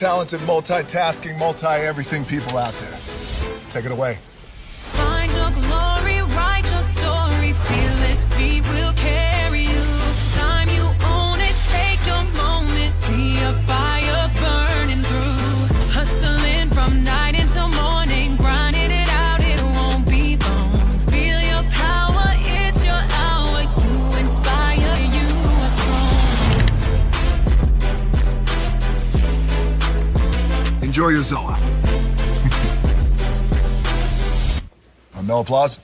Talented, multitasking, multi-everything people out there. Take it away. Find your glory, write your story, fearless feet will carry you. Time you own it, take your moment, be a fire burning through. Hustling from night until morning, grinding it out, it won't be long. Feel your power, it's your hour, you inspire, you are strong. Enjoy your Zelda. No applause?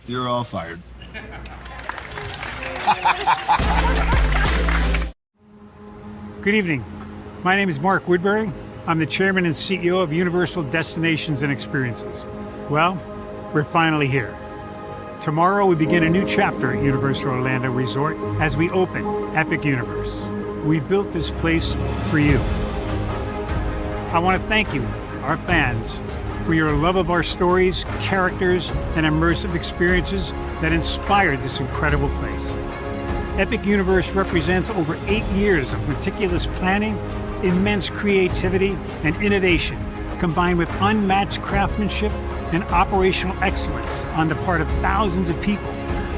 You're all fired. Good evening. My name is Mark Woodbury. I'm the chairman and CEO of Universal Destinations and Experiences. Well, we're finally here. Tomorrow we begin a new chapter at Universal Orlando Resort as we open Epic Universe. We built this place for you. I want to thank you, our fans, for your love of our stories, characters, and immersive experiences that inspired this incredible place. Epic Universe represents over 8 years of meticulous planning, immense creativity, and innovation, combined with unmatched craftsmanship and operational excellence on the part of thousands of people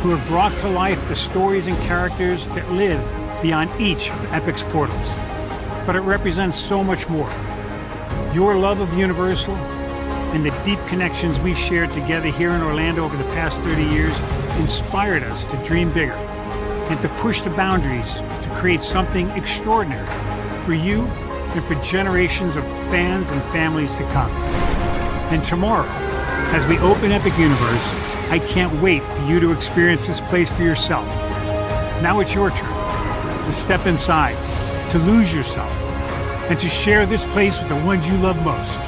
who have brought to life the stories and characters that live beyond each of Epic's portals. But it represents so much more. Your love of Universal and the deep connections we've shared together here in Orlando over the past 30 years inspired us to dream bigger and to push the boundaries to create something extraordinary for you and for generations of fans and families to come. And tomorrow, as we open Epic Universe, I can't wait for you to experience this place for yourself. Now it's your turn to step inside, to lose yourself, and to share this place with the ones you love most.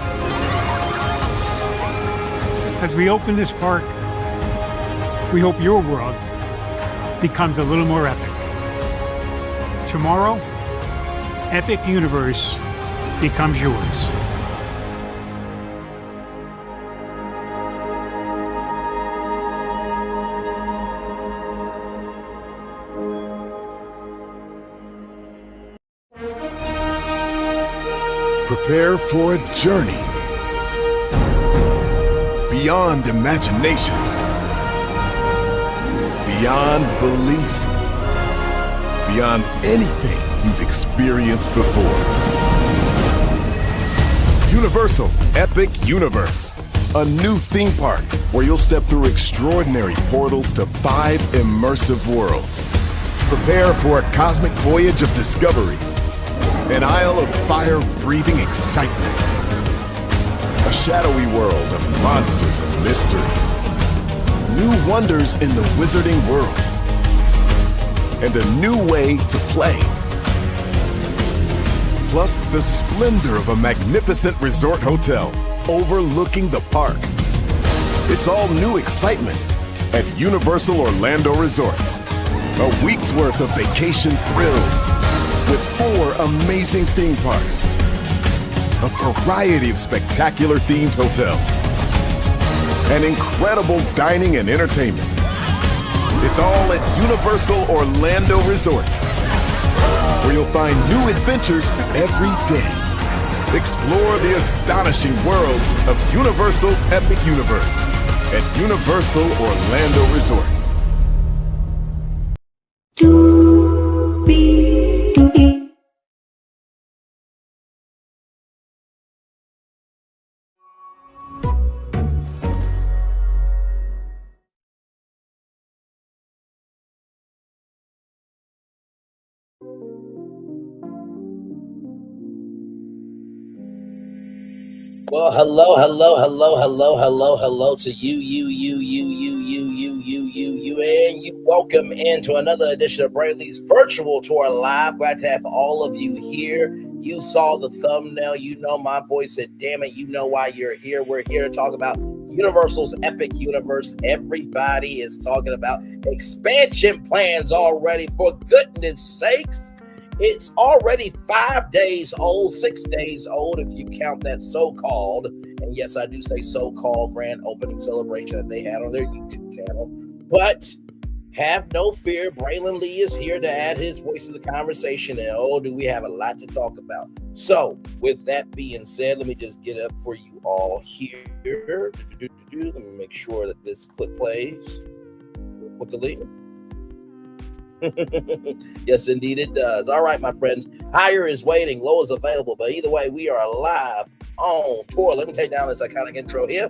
As we open this park, we hope your world becomes a little more epic. Tomorrow, Epic Universe becomes yours. Prepare for a journey beyond imagination, beyond belief, beyond anything you've experienced before. Universal Epic Universe, a new theme park where you'll step through extraordinary portals to 5 immersive worlds. Prepare for a cosmic voyage of discovery, an isle of fire-breathing excitement, a shadowy world of monsters and mystery, new wonders in the wizarding world, and a new way to play. Plus the splendor of a magnificent resort hotel overlooking the park. It's all new excitement at Universal Orlando Resort. A week's worth of vacation thrills with 4 amazing theme parks, a variety of spectacular themed hotels, and incredible dining and entertainment. It's all at Universal Orlando Resort, where you'll find new adventures every day. Explore the astonishing worlds of Universal Epic Universe at Universal Orlando Resort. Well, hello to you, and you. Welcome into another edition of Braylon's Virtual Tour Live. Glad to have all of you here. You saw the thumbnail. You know my voice said, damn it, you know why you're here. We're here to talk about Universal's Epic Universe. Everybody is talking about expansion plans already, for goodness sakes. It's already 5 days old, 6 days old, if you count that so-called, and yes, I do say so-called grand opening celebration that they had on their YouTube channel. But Have no fear. Braylon Lee is here to add his voice to the conversation. And oh, do we have a lot to talk about. So, with that being said, let me just get up for you all here. Let me make sure that this clip plays quickly. Yes, indeed it does. All right, my friends. Higher is waiting. Low is available. But either way, we are live on tour. Let me take down this iconic intro here.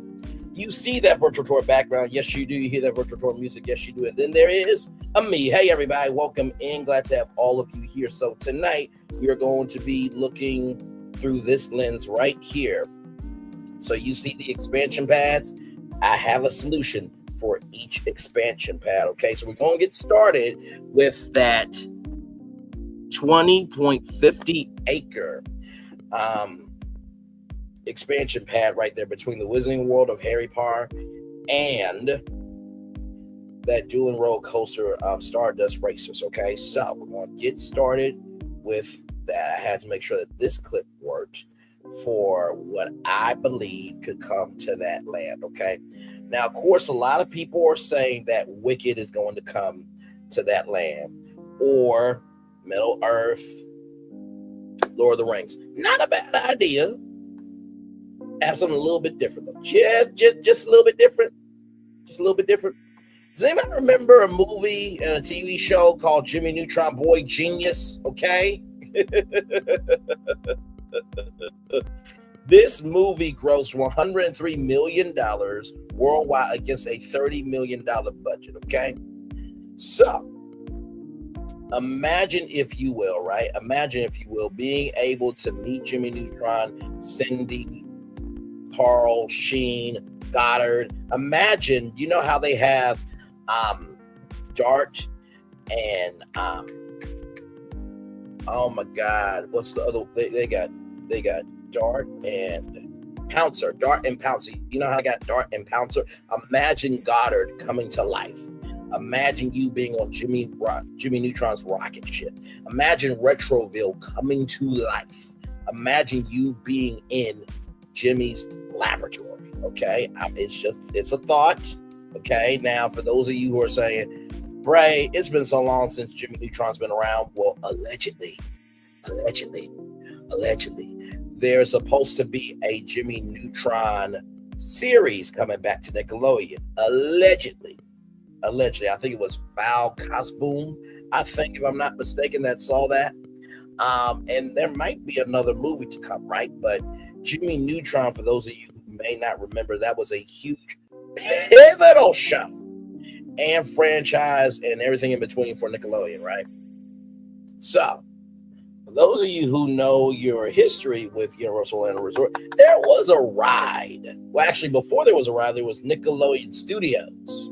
You see that virtual tour background. Yes, you do. You hear that virtual tour music. Yes, you do. And then there is a me. Hey, everybody. Welcome in. Glad to have all of you here. So tonight, we are going to be looking through this lens right here. So you see the expansion pads. I have a solution for each expansion pad. Okay, so we're going to get started with that 20.50 acre expansion pad right there between the Wizarding World of Harry Potter and that dueling roller coaster Stardust Racers. Okay, so we're going to get started with that. I had to make sure that this clip worked for what I believe could come to that land. Okay, now of course a lot of people are saying that Wicked is going to come to that land, or Middle Earth, Lord of the Rings. Not a bad idea. Have something a little bit different though. Just a little bit different. Just a little bit different. Does anybody remember a movie and a TV show called Jimmy Neutron Boy Genius? Okay. This movie grossed $103 million worldwide against a $30 million budget. Okay. So imagine, if you will, right? Imagine, if you will, being able to meet Jimmy Neutron, Cindy, Carl, Sheen, Goddard. Imagine, you know how they have Dart and oh my God, what's the other? They got Dart and Pouncer. Dart and Pouncer. You know how I got Dart and Pouncer? Imagine Goddard coming to life. Imagine you being on Jimmy Neutron's rocket ship. Imagine Retroville coming to life. Imagine you being in Jimmy's laboratory. Okay, it's a thought. Okay, now for those of you who are saying, Bray, it's been so long since Jimmy Neutron's been around. Well, allegedly, there's supposed to be a Jimmy Neutron series coming back to Nickelodeon. Allegedly, I think it was Val Cosboom, I think, if I'm not mistaken, that saw that. And there might be another movie to come, right? But Jimmy Neutron, for those of you who may not remember, that was a huge, pivotal show and franchise and everything in between for Nickelodeon, right? So, for those of you who know your history with Universal Orlando Resort, there was a ride. Well, actually, before there was a ride, there was Nickelodeon Studios.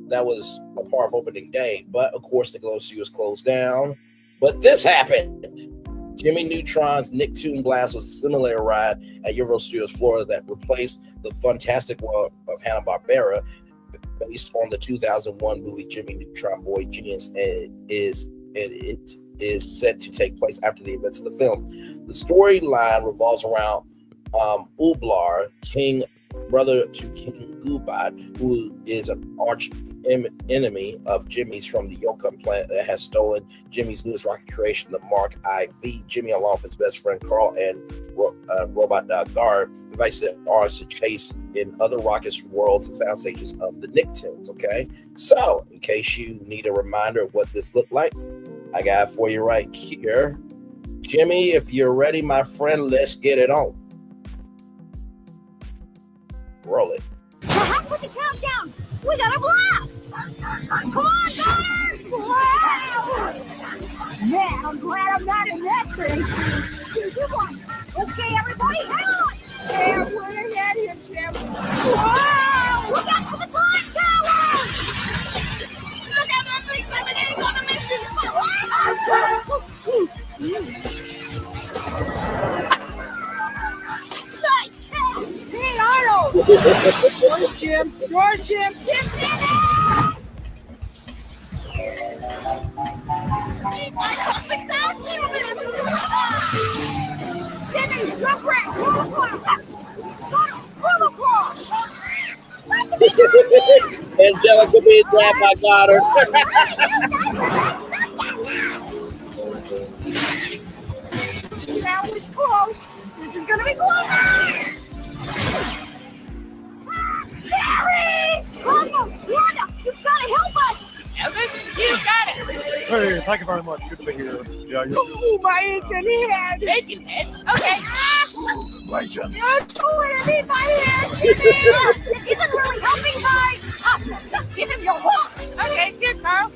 That was a part of opening day. But, of course, Nickelodeon Studios closed down. But this happened. Jimmy Neutron's Nicktoon Blast was a similar ride at Universal Studios Florida that replaced the Fantastic World of Hanna-Barbera, based on the 2001 movie Jimmy Neutron Boy Genius, and it is set to take place after the events of the film. The storyline revolves around Ublar, brother to King Goobot, who is an arch enemy of Jimmy's from the Yokon planet that has stolen Jimmy's newest rocket creation, the Mark IV. Jimmy, along with his best friend Carl and Robot Guard, invites the artists to chase in other rockets, worlds, and sound stages of the Nicktoons. Okay, so in case you need a reminder of what this looked like, I got it for you right here. Jimmy, if you're ready, my friend, let's get it on. Roll it. Perhaps with the countdown, we got a blast! Come on, Connor! Wow! Man, I'm glad I'm not in that thing. 3, 2, 1. Okay, everybody, hang on! Yeah, we're ahead here, Jim. Wow! Look out for the climb tower! Look out, that big 7-8 on a mission! Nice catch! Hey, Arnold! George, Jim! Jim's in it! Eat my something fast here a minute! Jimmy, jump right! Roll the claw! What's the big idea? Angelica being grabbed by Goddard. That was close. This is gonna be close. Paris! Cosmo, Wanda, you've got to help us. Elvis, you got it. Hey, thank you very much. Good to be here. Yeah, you're Oh, my aching head. Bacon head. Okay. right, John. That's what I need my hand, Jimmy. This isn't really helping, guys. Cosmo, just give him your hook. Okay, here, Carl.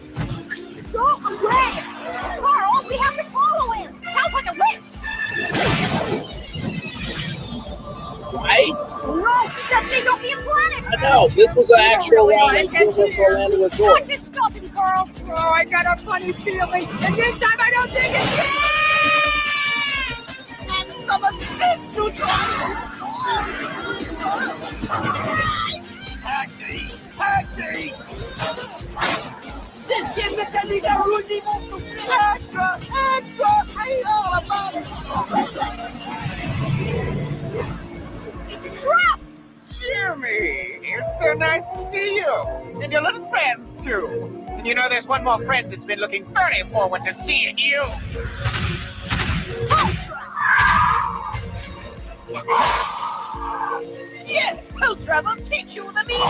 Go away. Carl, we have to follow him. Sounds like a witch. Right? No, that thing don't be a planet. I know. This was an actual ride at Universal Orlando Resort. Not just stopping, Carl. Oh, I got a funny feeling. And this time I don't think it's And some of this neutron. Taxi! Taxi! Système métallique à rudiment extra, extra, I hate all about it. It's a trap. Jimmy, it's so nice to see you. And your little friends, too. And you know there's one more friend that's been looking very forward to seeing you. Yes, Ultra will teach you the meaning.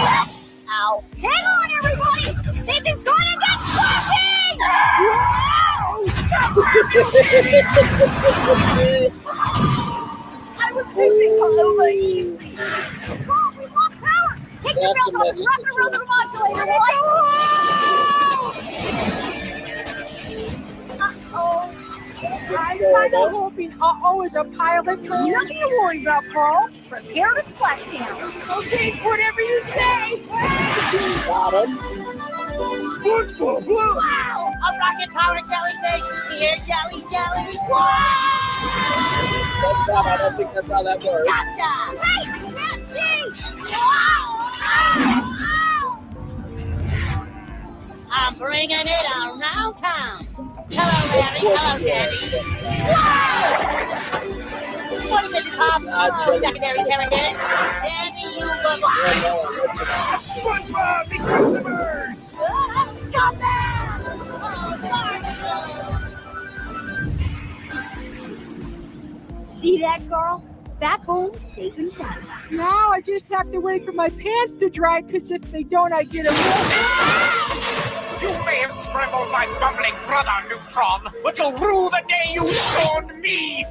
Ow. Hang on, everybody. This is gonna get flipping. I was thinking Paloma easy. Oh, we lost power. Take the That's belt a off and message wrap it to around the modulator. Uh-oh. I'm kind of hoping uh-oh is a pilot term. Nothing to worry about, Carl. Prepare to splash down. Okay, whatever you say. Got him. SpongeBob, look! Wow, a rocket-powered jellyfish. Here, jelly, jelly. Wow! That's not, I don't think that's how that works. Gotcha! Wait, I can't see! Wow! I'm bringing it around town. Hello, Larry. Hello, Sandy. Wow! What is it, Pop? Hello, secondary candidate. Sandy, you look SpongeBob, the customers! Come back! See that, girl? Back home, safe and sound. Now I just have to wait for my pants to dry, because if they don't, I get a You may have scrambled my bumbling brother, Neutron, but you'll rue the day you scorned me.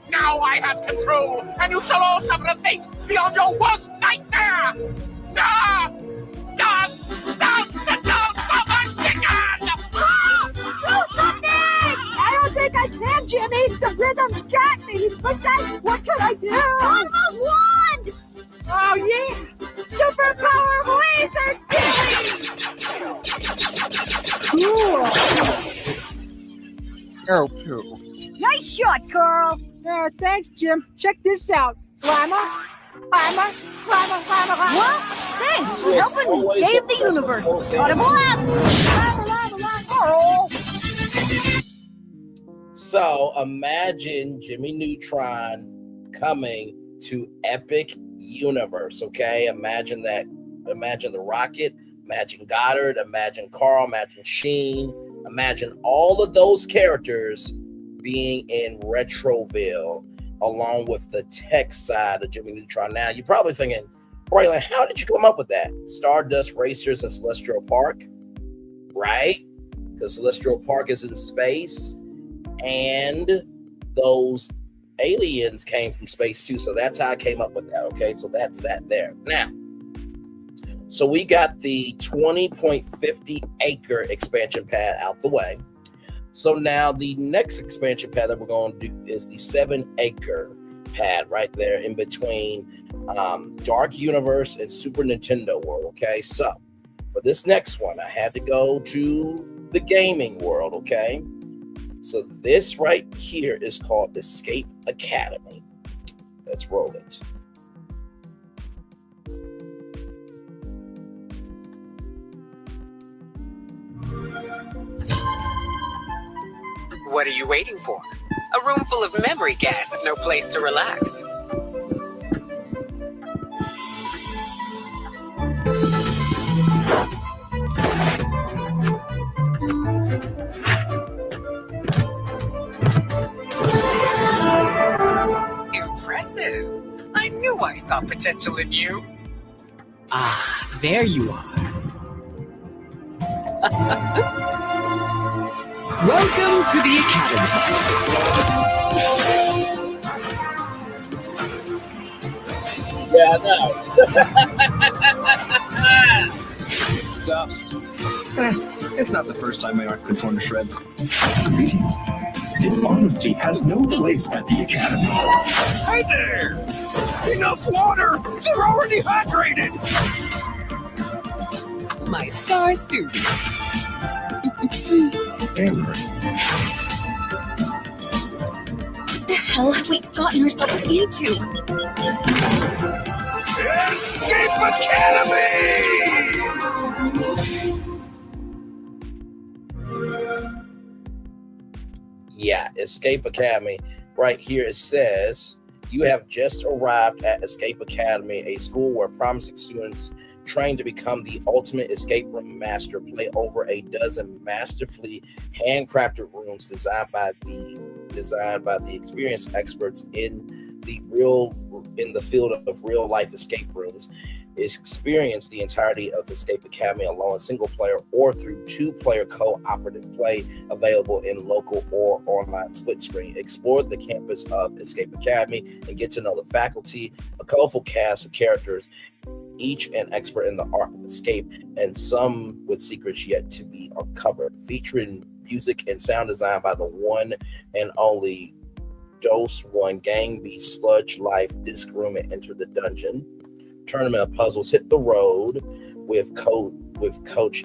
Now I have control, and you shall all suffer a fate beyond your worst nightmare. Ah! Dance! Dance the dance of a chicken! Ah! Do something! I don't think I can, Jimmy. The rhythm's got me. Besides, what can I do? Cosmo's wand! Oh, yeah. Superpower laser! Cool. Oh, cool. Nice shot, Carl! Thanks, Jim. Check this out. Climber. What? Thanks for helping me save the universe. Got a blast! So imagine Jimmy Neutron coming to Epic Universe, okay? Imagine that. Imagine the rocket. Imagine Goddard. Imagine Carl. Imagine Sheen. Imagine all of those characters being in Retroville, along with the tech side of Jimmy Neutron. Now, you're probably thinking, Braylon, how did you come up with that? Stardust Racers and Celestial Park, right? Because Celestial Park is in space, and those aliens came from space too. So that's how I came up with that, okay? So that's that there. Now, so we got the 20.50 acre expansion pad out the way. So now the next expansion pad that we're going to do is the 7 acre pad right there in between Dark Universe and Super Nintendo World. Okay, so for this next one, I had to go to the gaming world. Okay, so this right here is called Escape Academy. Let's roll it. What are you waiting for? A room full of memory gas is no place to relax. I saw potential in you. Ah, there you are. Welcome to the Academy. Yeah, I know. What's up? It's not the first time my art's been torn to shreds. Greetings. Dishonesty has no place at the Academy. Hey there! Enough water! They're already hydrated! My star student. Amber. What the hell have we gotten ourselves into? Escape Academy! Yeah, Escape Academy. Right here it says, you have just arrived at Escape Academy, a school where promising students trained to become the ultimate escape room master. Play over a dozen masterfully handcrafted rooms designed by the experienced experts in the field of real life escape rooms. Experience the entirety of Escape Academy alone, single player or through 2-player cooperative play, available in local or online split screen. Explore the campus of Escape Academy and get to know the faculty, a colorful cast of characters, each an expert in the art of escape, and some with secrets yet to be uncovered. Featuring music and sound design by the one and only Dose One, Gang Beast, Sludge Life, Disc Room, and Enter the Dungeon. Tournament of Puzzles, hit the road with Coach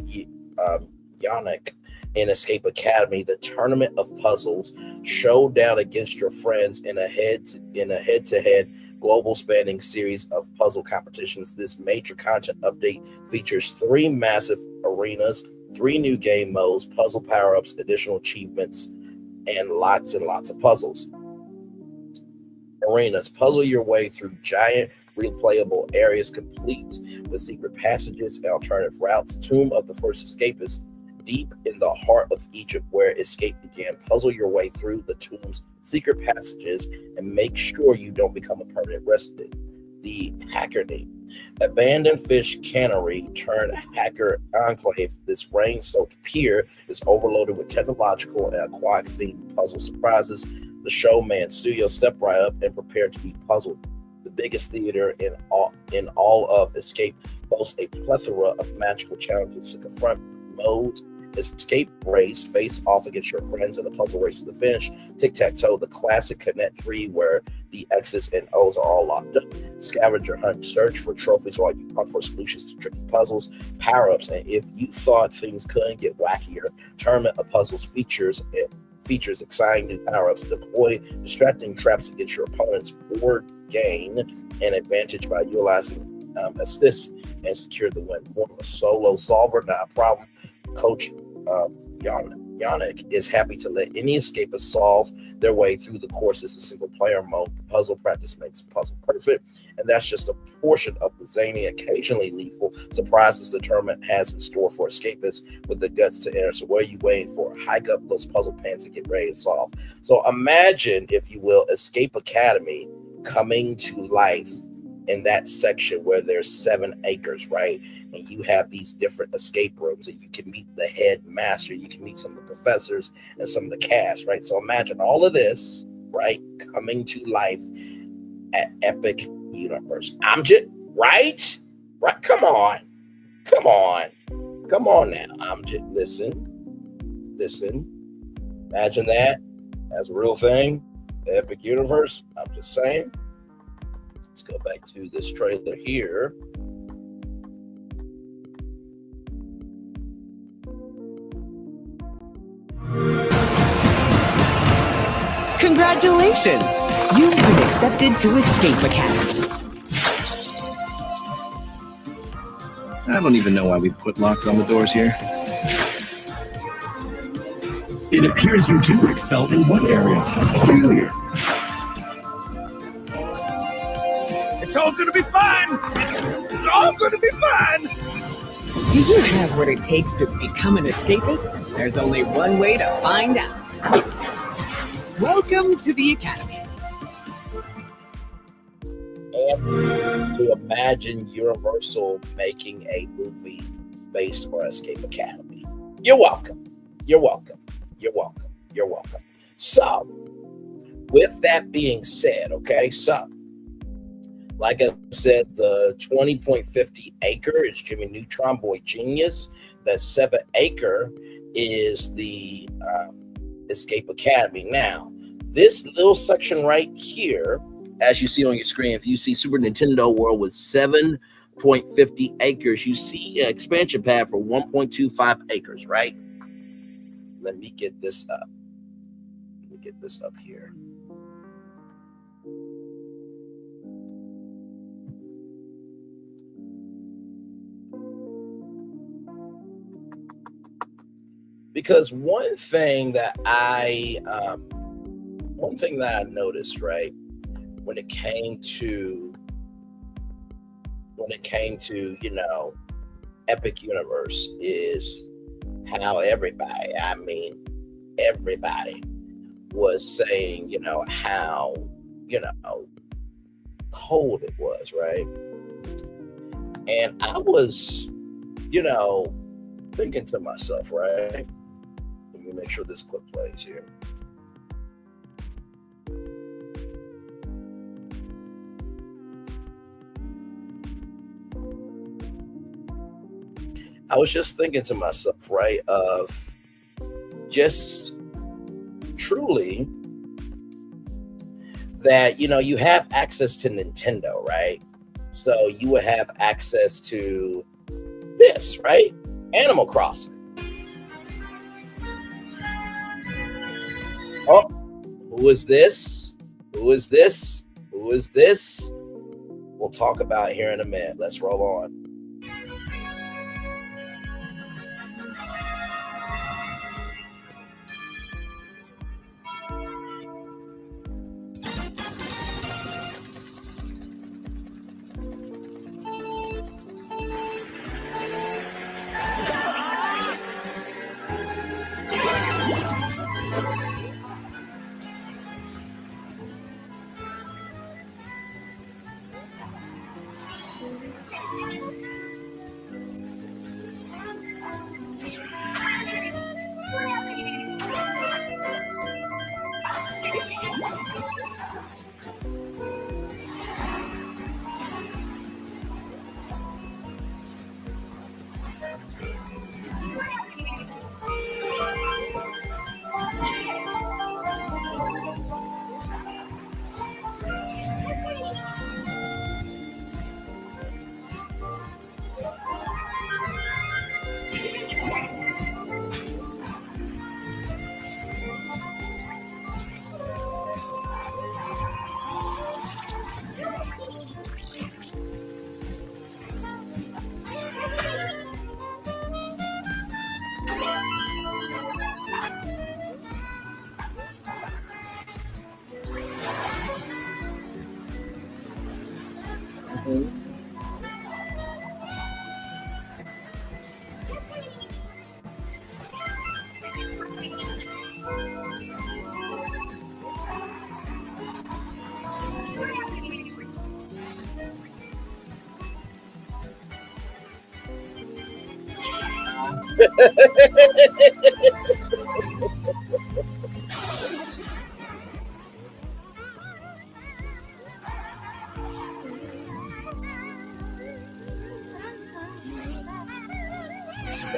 Yannick in Escape Academy. The Tournament of Puzzles, showdown against your friends in a head-to-head global spanning series of puzzle competitions. This major content update features 3 massive arenas, 3 new game modes, puzzle power-ups, additional achievements, and lots of puzzles. Arenas, puzzle your way through giant replayable areas complete with secret passages and alternative routes. Tomb of the First Escapist, deep in the heart of Egypt where escape began. Puzzle your way through the tomb's secret passages and make sure you don't become a permanent resident. The Hackerney, abandoned fish cannery turned hacker enclave. This rain-soaked pier is overloaded with technological and aquatic themed puzzle surprises. The Showman Studio, step right up and prepare to be puzzled. The biggest theater in all of Escape boasts a plethora of magical challenges to confront. Modes: escape race, face off against your friends in a puzzle race to the finish. Tic-tac-toe, the classic Connect 3 where the X's and O's are all locked up. Scavenger hunt, search for trophies while you hunt for solutions to tricky puzzles. Power-ups, and if you thought things couldn't get wackier, Tournament of Puzzles features exciting new power-ups. Deploy distracting traps against your opponents or gain an advantage by utilizing assists and secure the win. More of a solo solver, not a problem. Coach Yannick is happy to let any escapist solve their way through the courses in single-player mode. Puzzle practice makes puzzle perfect, and that's just a portion of the zany, occasionally lethal surprises the tournament has in store for escapists with the guts to enter. So what are you waiting for? Hike up those puzzle pants and get ready to solve. So imagine, if you will, Escape Academy coming to life in that section where there's 7 acres, right? And you have these different escape rooms, and you can meet the head master, you can meet some of the professors and some of the cast, right? So imagine all of this, right, coming to life at Epic Universe. I'm just right. Come on now. I'm just listen. Imagine that as a real thing, Epic Universe. I'm just saying. Let's go back to this trailer here. Congratulations! You've been accepted to Escape Academy. I don't even know why we put locks on the doors here. It appears you do excel in one area. Failure. It's all gonna be fine! It's all gonna be fine! Do you have what it takes to become an escapist? There's only one way to find out. Welcome to the Academy. to imagine Universal making a movie based on Escape Academy. You're welcome. You're welcome. You're welcome. You're welcome. So, with that being said, okay, so like I said, the 20.50 acre is Jimmy Neutron Boy Genius. The 7 acre is the Escape Academy. Now, this little section right here, as you see on your screen, if you see Super Nintendo World with 7.50 acres, you see an expansion pad for 1.25 acres, right? Let me get this up. Let me get this up here. Because one thing that I noticed, right, when it came to Epic Universe is how everybody was saying, how, cold it was, right? And I was, thinking to myself, right? Let me make sure this clip plays here. I was just thinking to myself, right, of just truly that, you have access to Nintendo, right? So you would have access to this, right? Animal Crossing. Oh, who is this? Who is this? Who is this? We'll talk about it here in a minute. Let's roll on.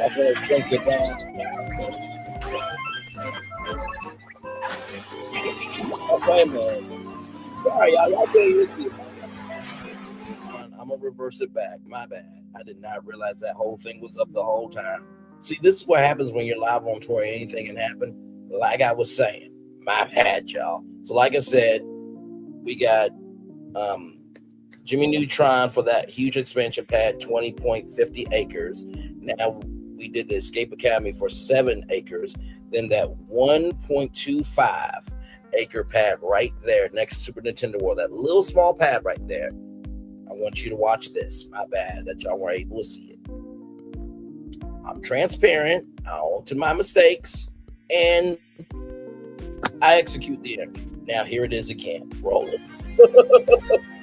I'm gonna shrink it down. Okay, man. Sorry, y'all can't even see it. I'm gonna reverse it back. My bad. I did not realize that whole thing was up the whole time. See, this is what happens when you're live on tour. Anything can happen. Like I was saying, my bad, y'all. So, like I said, we got Jimmy Neutron for that huge expansion pad, 20.50 acres. Now we did the Escape Academy for 7 acres. Then that 1.25 acre pad right there next to Super Nintendo World, that little small pad right there. I want you to watch this. My bad that y'all weren't able to see it. I'm transparent. I own to my mistakes, and I execute the entry. Now here it is again. Roll it.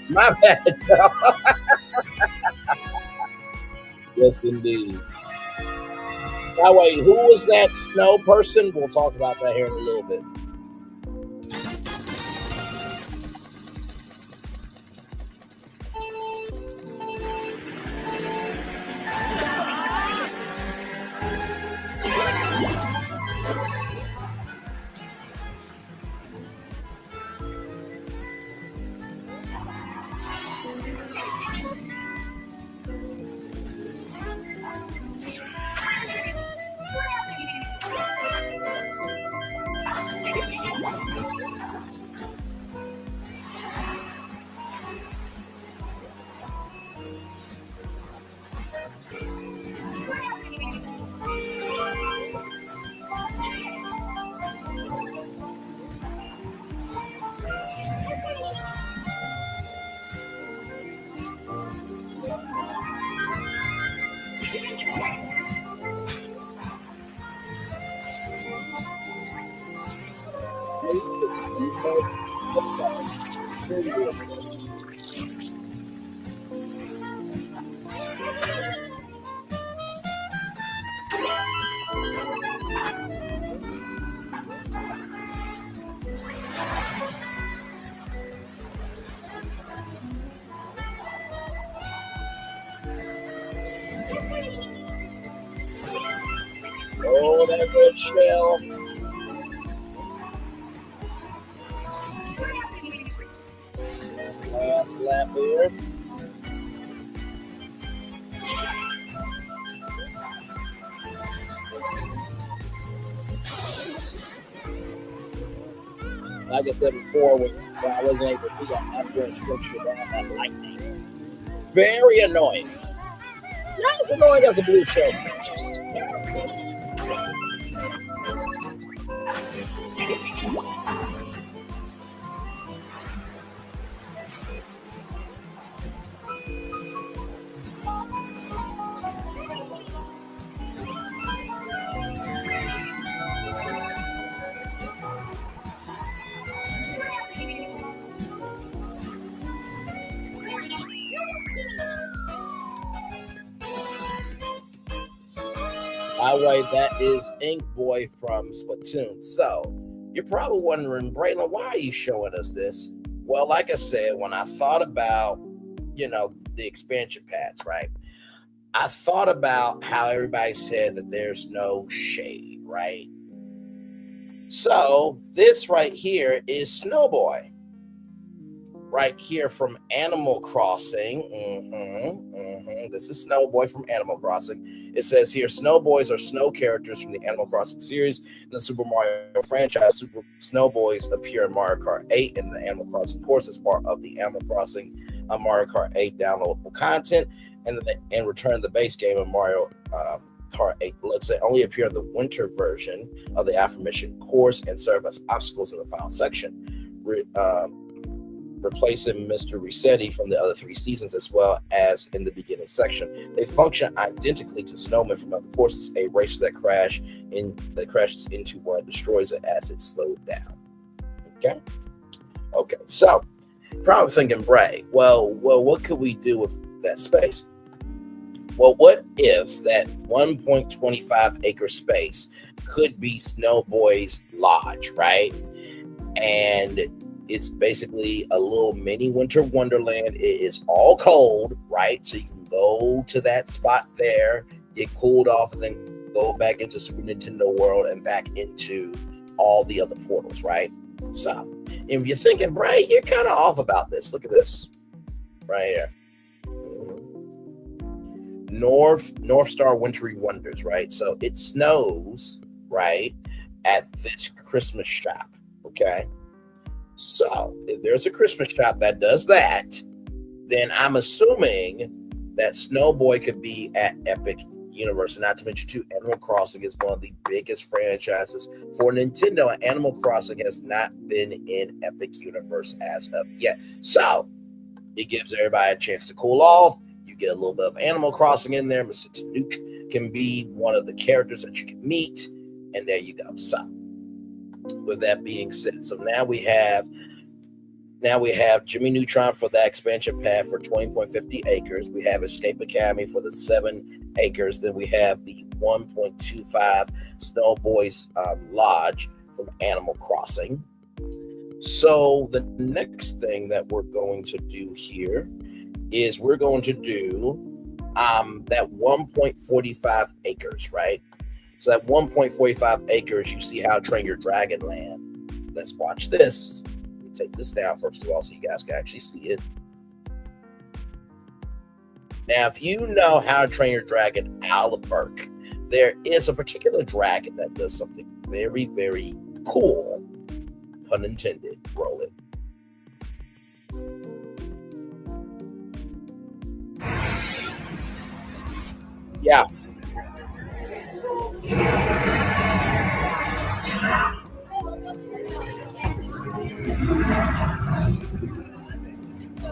My bad. Yes, indeed. By the way, who was that snow person? We'll talk about that here in a little bit. Oh, that red shell. Last lap here. Like I said before, when I wasn't able to see that, that's where it shrinks you down, that lightning. Very annoying. Not as annoying as a blue shell. By the way, that is Ink Boy from Splatoon. So, you're probably wondering, Braylon, why are you showing us this? Well, like I said, when I thought about, the expansion packs, right? I thought about how everybody said that there's no shade, right? So, this right here is Snowboy. Right here from Animal Crossing. This is Snowboy from Animal Crossing. It says here, Snowboys are snow characters from the Animal Crossing series. In the Super Mario franchise, Super Snowboys appear in Mario Kart 8 in the Animal Crossing course as part of the Animal Crossing Mario Kart 8 downloadable content. And in return, the base game of Mario Kart 8 Deluxe only appear in the winter version of the aforementioned course and serve as obstacles in the final section. Replacing Mr. Resetti from the other 3 seasons, as well as in the beginning section. They function identically to snowmen from other courses, a racer that crashes into one, destroys it as it's slowed down. Okay. So, probably thinking, Bray, well, what could we do with that space? Well, what if that 1.25 acre space could be Snowboy's lodge, right? And it's basically a little mini winter wonderland. It is all cold, right? So you can go to that spot there, get cooled off, and then go back into Super Nintendo World and back into all the other portals, right? So if you're thinking, Bray, you're kind of off about this. Look at this right here. North Star Wintry Wonders, right? So it snows, right, at this Christmas shop, okay? So if there's a Christmas shop that does that, then I'm assuming that Snowboy could be at Epic Universe. And not to mention, too, Animal Crossing is one of the biggest franchises for Nintendo, and Animal Crossing has not been in Epic Universe as of yet. So it gives everybody a chance to cool off. You get a little bit of Animal Crossing in there. Mr. Tanuki can be one of the characters that you can meet, and there you go. So with that being said, so now we have Now we have Jimmy Neutron for the expansion pad for 20.50 acres. We have Escape Academy for the 7 acres. Then we have the 1.25 Snow Boys Lodge from Animal Crossing. So the next thing that we're going to do here is we're going to do that 1.45 acres, right? So that 1.45 acres, you see How to Train Your Dragon land. Let's watch this. Let me take this down first of all so you guys can actually see it. Now, if you know How to Train Your Dragon Burke, there is a particular dragon that does something very, very cool. Pun intended. Roll it. Yeah.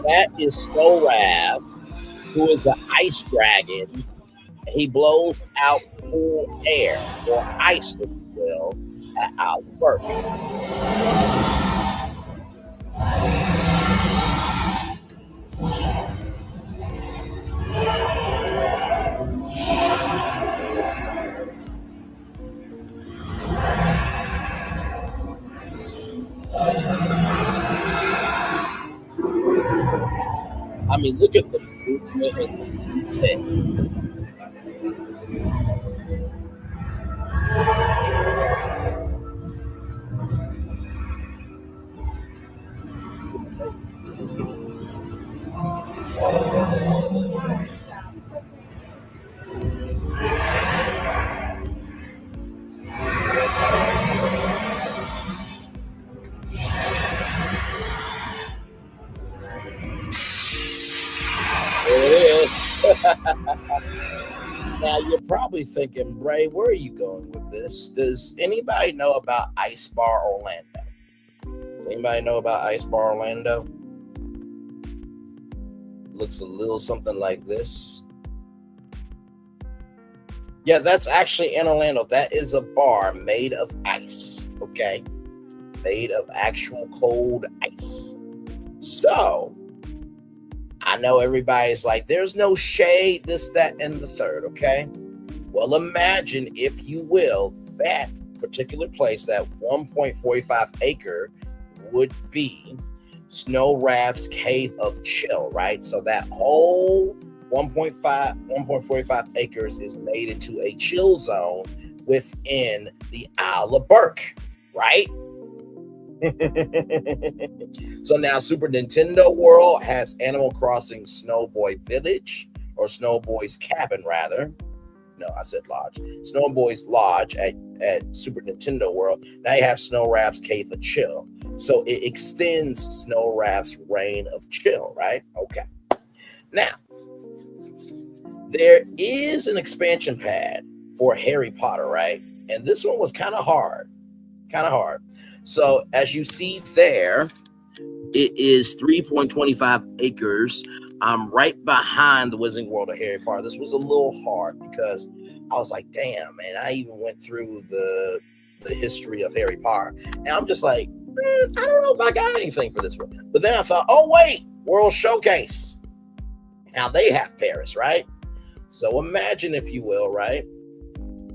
That is Snow Rav, who is an ice dragon. He blows out full air, or ice, if you will, at Albert. I mean, look at the movement and the thing. There it is. Now, you're probably thinking, Bray, where are you going with this? Does anybody know about Ice Bar Orlando? Does anybody know about Ice Bar Orlando? Looks a little something like this. Yeah, that's actually in Orlando. That is a bar made of ice, okay? Made of actual cold ice. So, I know everybody's like, there's no shade, this, that, and the third, okay? Well, imagine, if you will, that particular place, that 1.45 acre, would be Snow Rav's Cave of Chill, right? So that whole 1.45 acres is made into a chill zone within the Isle of Burke, right? So now Super Nintendo World has Animal Crossing Snowboy Village, or Snowboy's Cabin, rather. No, I said Lodge. Snowboy's Lodge at Super Nintendo World. Now you have Snow Rav's Cave of Chill. So it extends Snow Rav's reign of chill, right? Okay. Now, there is an expansion pad for Harry Potter, right? And this one was kind of hard. So as you see there, it is 3.25 acres. Right behind the Wizarding World of Harry Potter. This was a little hard because I was like, damn, man, I even went through the history of Harry Potter. And I'm just like, I don't know if I got anything for this one. But then I thought, oh, wait, World Showcase. Now they have Paris, right? So imagine, if you will, right?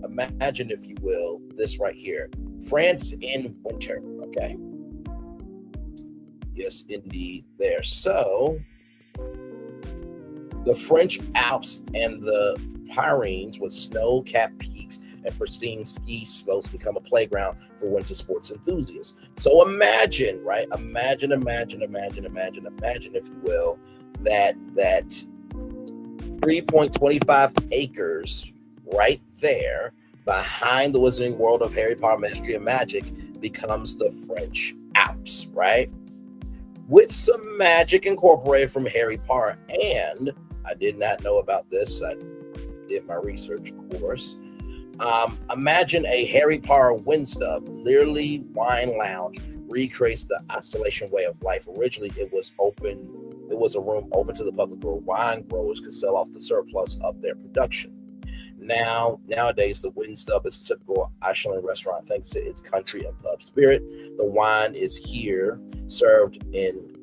Imagine, if you will, this right here. France in winter, okay? Yes, indeed, there. So the French Alps and the Pyrenees with snow-capped peaks and pristine ski slopes become a playground for winter sports enthusiasts. So imagine, right? Imagine, if you will, that 3.25 acres right there behind the Wizarding World of Harry Potter Ministry of Magic becomes the French Alps, right? With some magic incorporated from Harry Potter. And I did not know about this. I did my research, of course. Imagine a Harry Potter windstub, literally wine lounge, recreates the Isolation way of life. Originally, it was a room open to the public where wine growers could sell off the surplus of their production. Nowadays, the Windstub is a typical Icelandic restaurant thanks to its country and pub spirit. The wine is here served in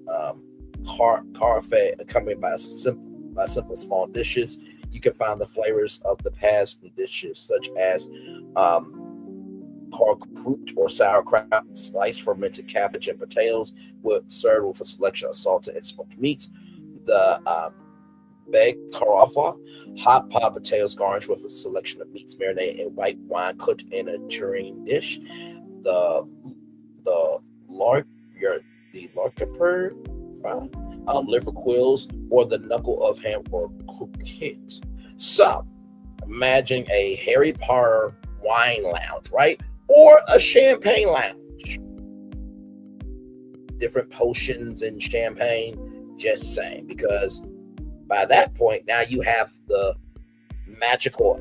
Parfait accompanied by simple small dishes. You can find the flavors of the past in dishes such as croûte or sauerkraut, sliced fermented cabbage and potatoes, served with a selection of salted and smoked meats. The baked carafa, hot pot potatoes garnished with a selection of meats marinated in white wine cooked in a tureen dish. The larkapur, liver quills, or the knuckle of ham or croquette. So, imagine a Harry Potter wine lounge, right? Or a champagne lounge. Different potions and champagne, just saying. Because by that point, now you have the magical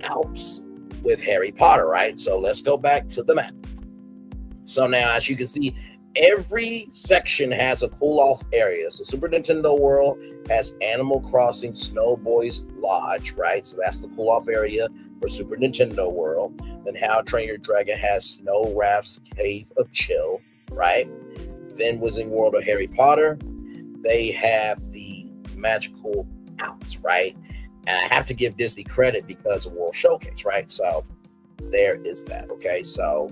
Alps with Harry Potter, right? So let's go back to the map. So now, as you can see, every section has a cool-off area. So Super Nintendo World has Animal Crossing Snowboys Lodge, right? So that's the cool-off area for Super Nintendo World. Then How to Train Your Dragon has Snow Raft's Cave of Chill, right? Then Wizarding World of Harry Potter, they have the Magical Alps, right? And I have to give Disney credit because of World Showcase, right? So there is that, okay? So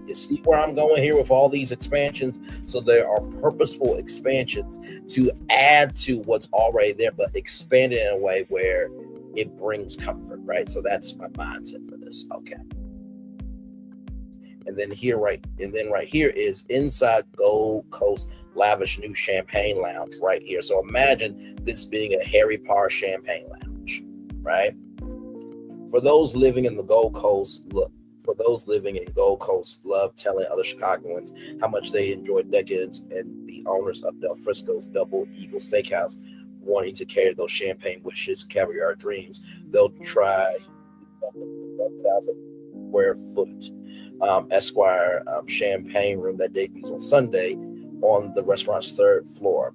you see where I'm going here with all these expansions? So there are purposeful expansions to add to what's already there, but expand it in a way where it brings comfort, right? So that's my mindset for this. Okay. And then right here is inside Gold Coast lavish new champagne lounge right here. So imagine this being a Harry Potter champagne lounge, right? For those living in the Gold Coast, love telling other Chicagoans how much they enjoyed decades, and the owners of Del Frisco's Double Eagle Steakhouse wanting to cater those champagne wishes, caviar dreams. They'll try 1,000 square foot Esquire champagne room that debuts on Sunday on the restaurant's third floor.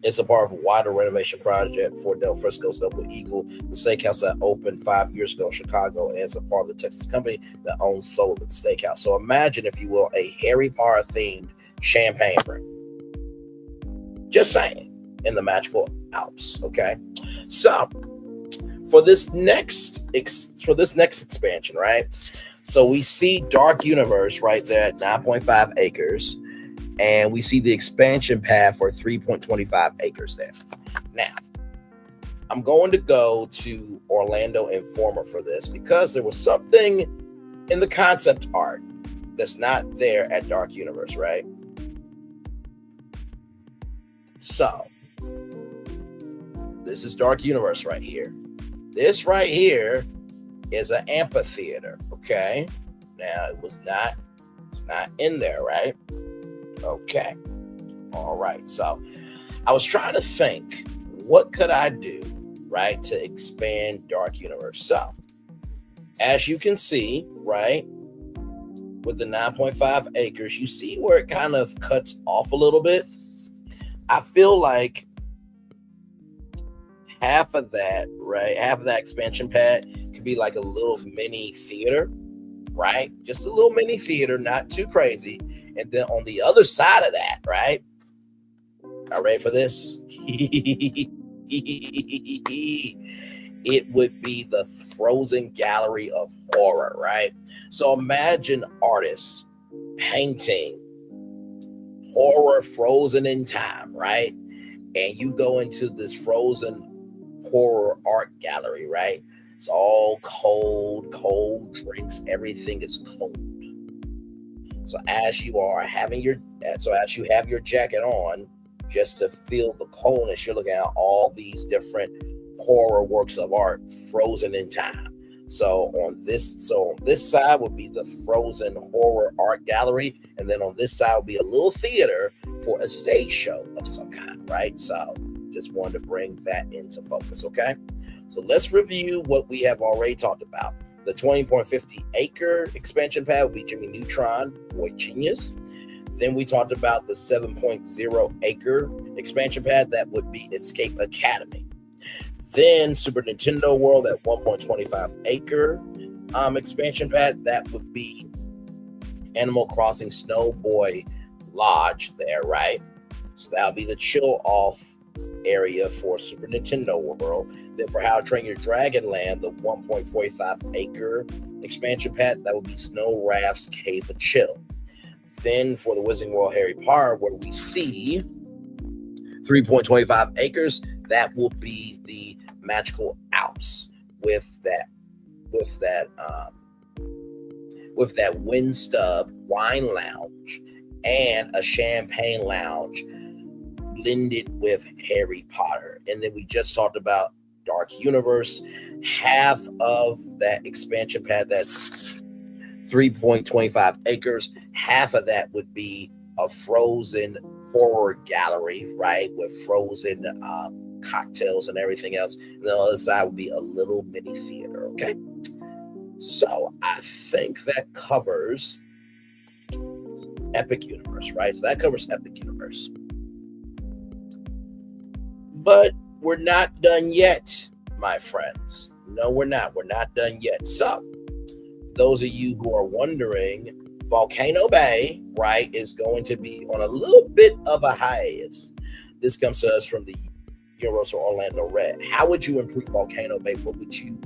It's a part of a wider renovation project for Del Frisco's Double Eagle, the steakhouse that opened 5 years ago in Chicago, and it's a part of the Texas company that owns Sullivan Steakhouse. So imagine, if you will, a Harry Potter themed champagne room. Just saying, in the magical Alps. Okay, so for this next expansion, right? So we see Dark Universe right there at 9.5 acres. And we see the expansion path for 3.25 acres there. Now, I'm going to go to Orlando Informer for this because there was something in the concept art that's not there at Dark Universe, right? So, this is Dark Universe right here. This right here is an amphitheater, okay? Now, it's not in there, right? Okay. All right. So I was trying to think, what could I do, right, to expand Dark Universe? So as you can see, right, with the 9.5 acres, you see where it kind of cuts off a little bit. I feel like half of that expansion pad could be like a little mini theater, right? Just a little mini theater, not too crazy. And then on the other side of that, right? Are you ready for this? It would be the Frozen Gallery of Horror, right? So imagine artists painting horror frozen in time, right? And you go into this frozen horror art gallery, right? It's all cold drinks, everything is cold. So as you have your jacket on, just to feel the coldness, you're looking at all these different horror works of art frozen in time. So on this side would be the Frozen Horror Art Gallery, and then on this side would be a little theater for a stage show of some kind, right? So just wanted to bring that into focus, okay? So let's review what we have already talked about. The 20.50 acre expansion pad would be Jimmy Neutron, Boy Genius. Then we talked about the 7.0 acre expansion pad that would be Escape Academy. Then Super Nintendo World at 1.25 acre expansion pad, that would be Animal Crossing Snowboy Lodge there, right? So that'll be the chill off area for Super Nintendo World. Then for How to Train Your Dragon Land, the 1.45 acre expansion pack, that will be Snow Raft's Cave of Chill. Then for the Wizarding World Harry Potter, where we see 3.25 acres, that will be the Magical Alps with that wind stub wine lounge and a champagne lounge blended with Harry Potter. And then we just talked about Dark Universe. Half of that expansion pad, that's 3.25 acres, half of that would be a frozen horror gallery, right, with frozen cocktails and everything else. And the other side would be a little mini theater. Okay, so I think that covers Epic Universe, right? So that covers Epic Universe. But we're not done yet, my friends. No, we're not. We're not done yet. So those of you who are wondering, Volcano Bay, right, is going to be on a little bit of a hiatus. This comes to us from the Universal Orlando Red. How would you improve Volcano Bay? What would you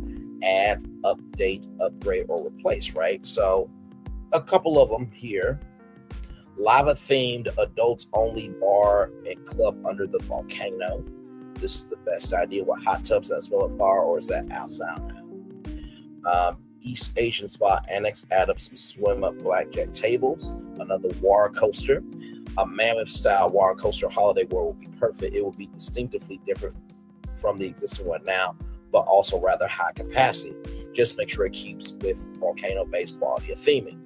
add, update, upgrade, or replace, right? So a couple of them here. Lava-themed adults-only bar and club under the volcano. This is the best idea with hot tubs as well as bar, or is that outside now? East Asian spot annex, add up some swim-up blackjack tables, another water coaster. A mammoth-style water coaster Holiday World would be perfect. It will be distinctively different from the existing one now, but also rather high capacity. Just make sure it keeps with volcano-based quality of theming.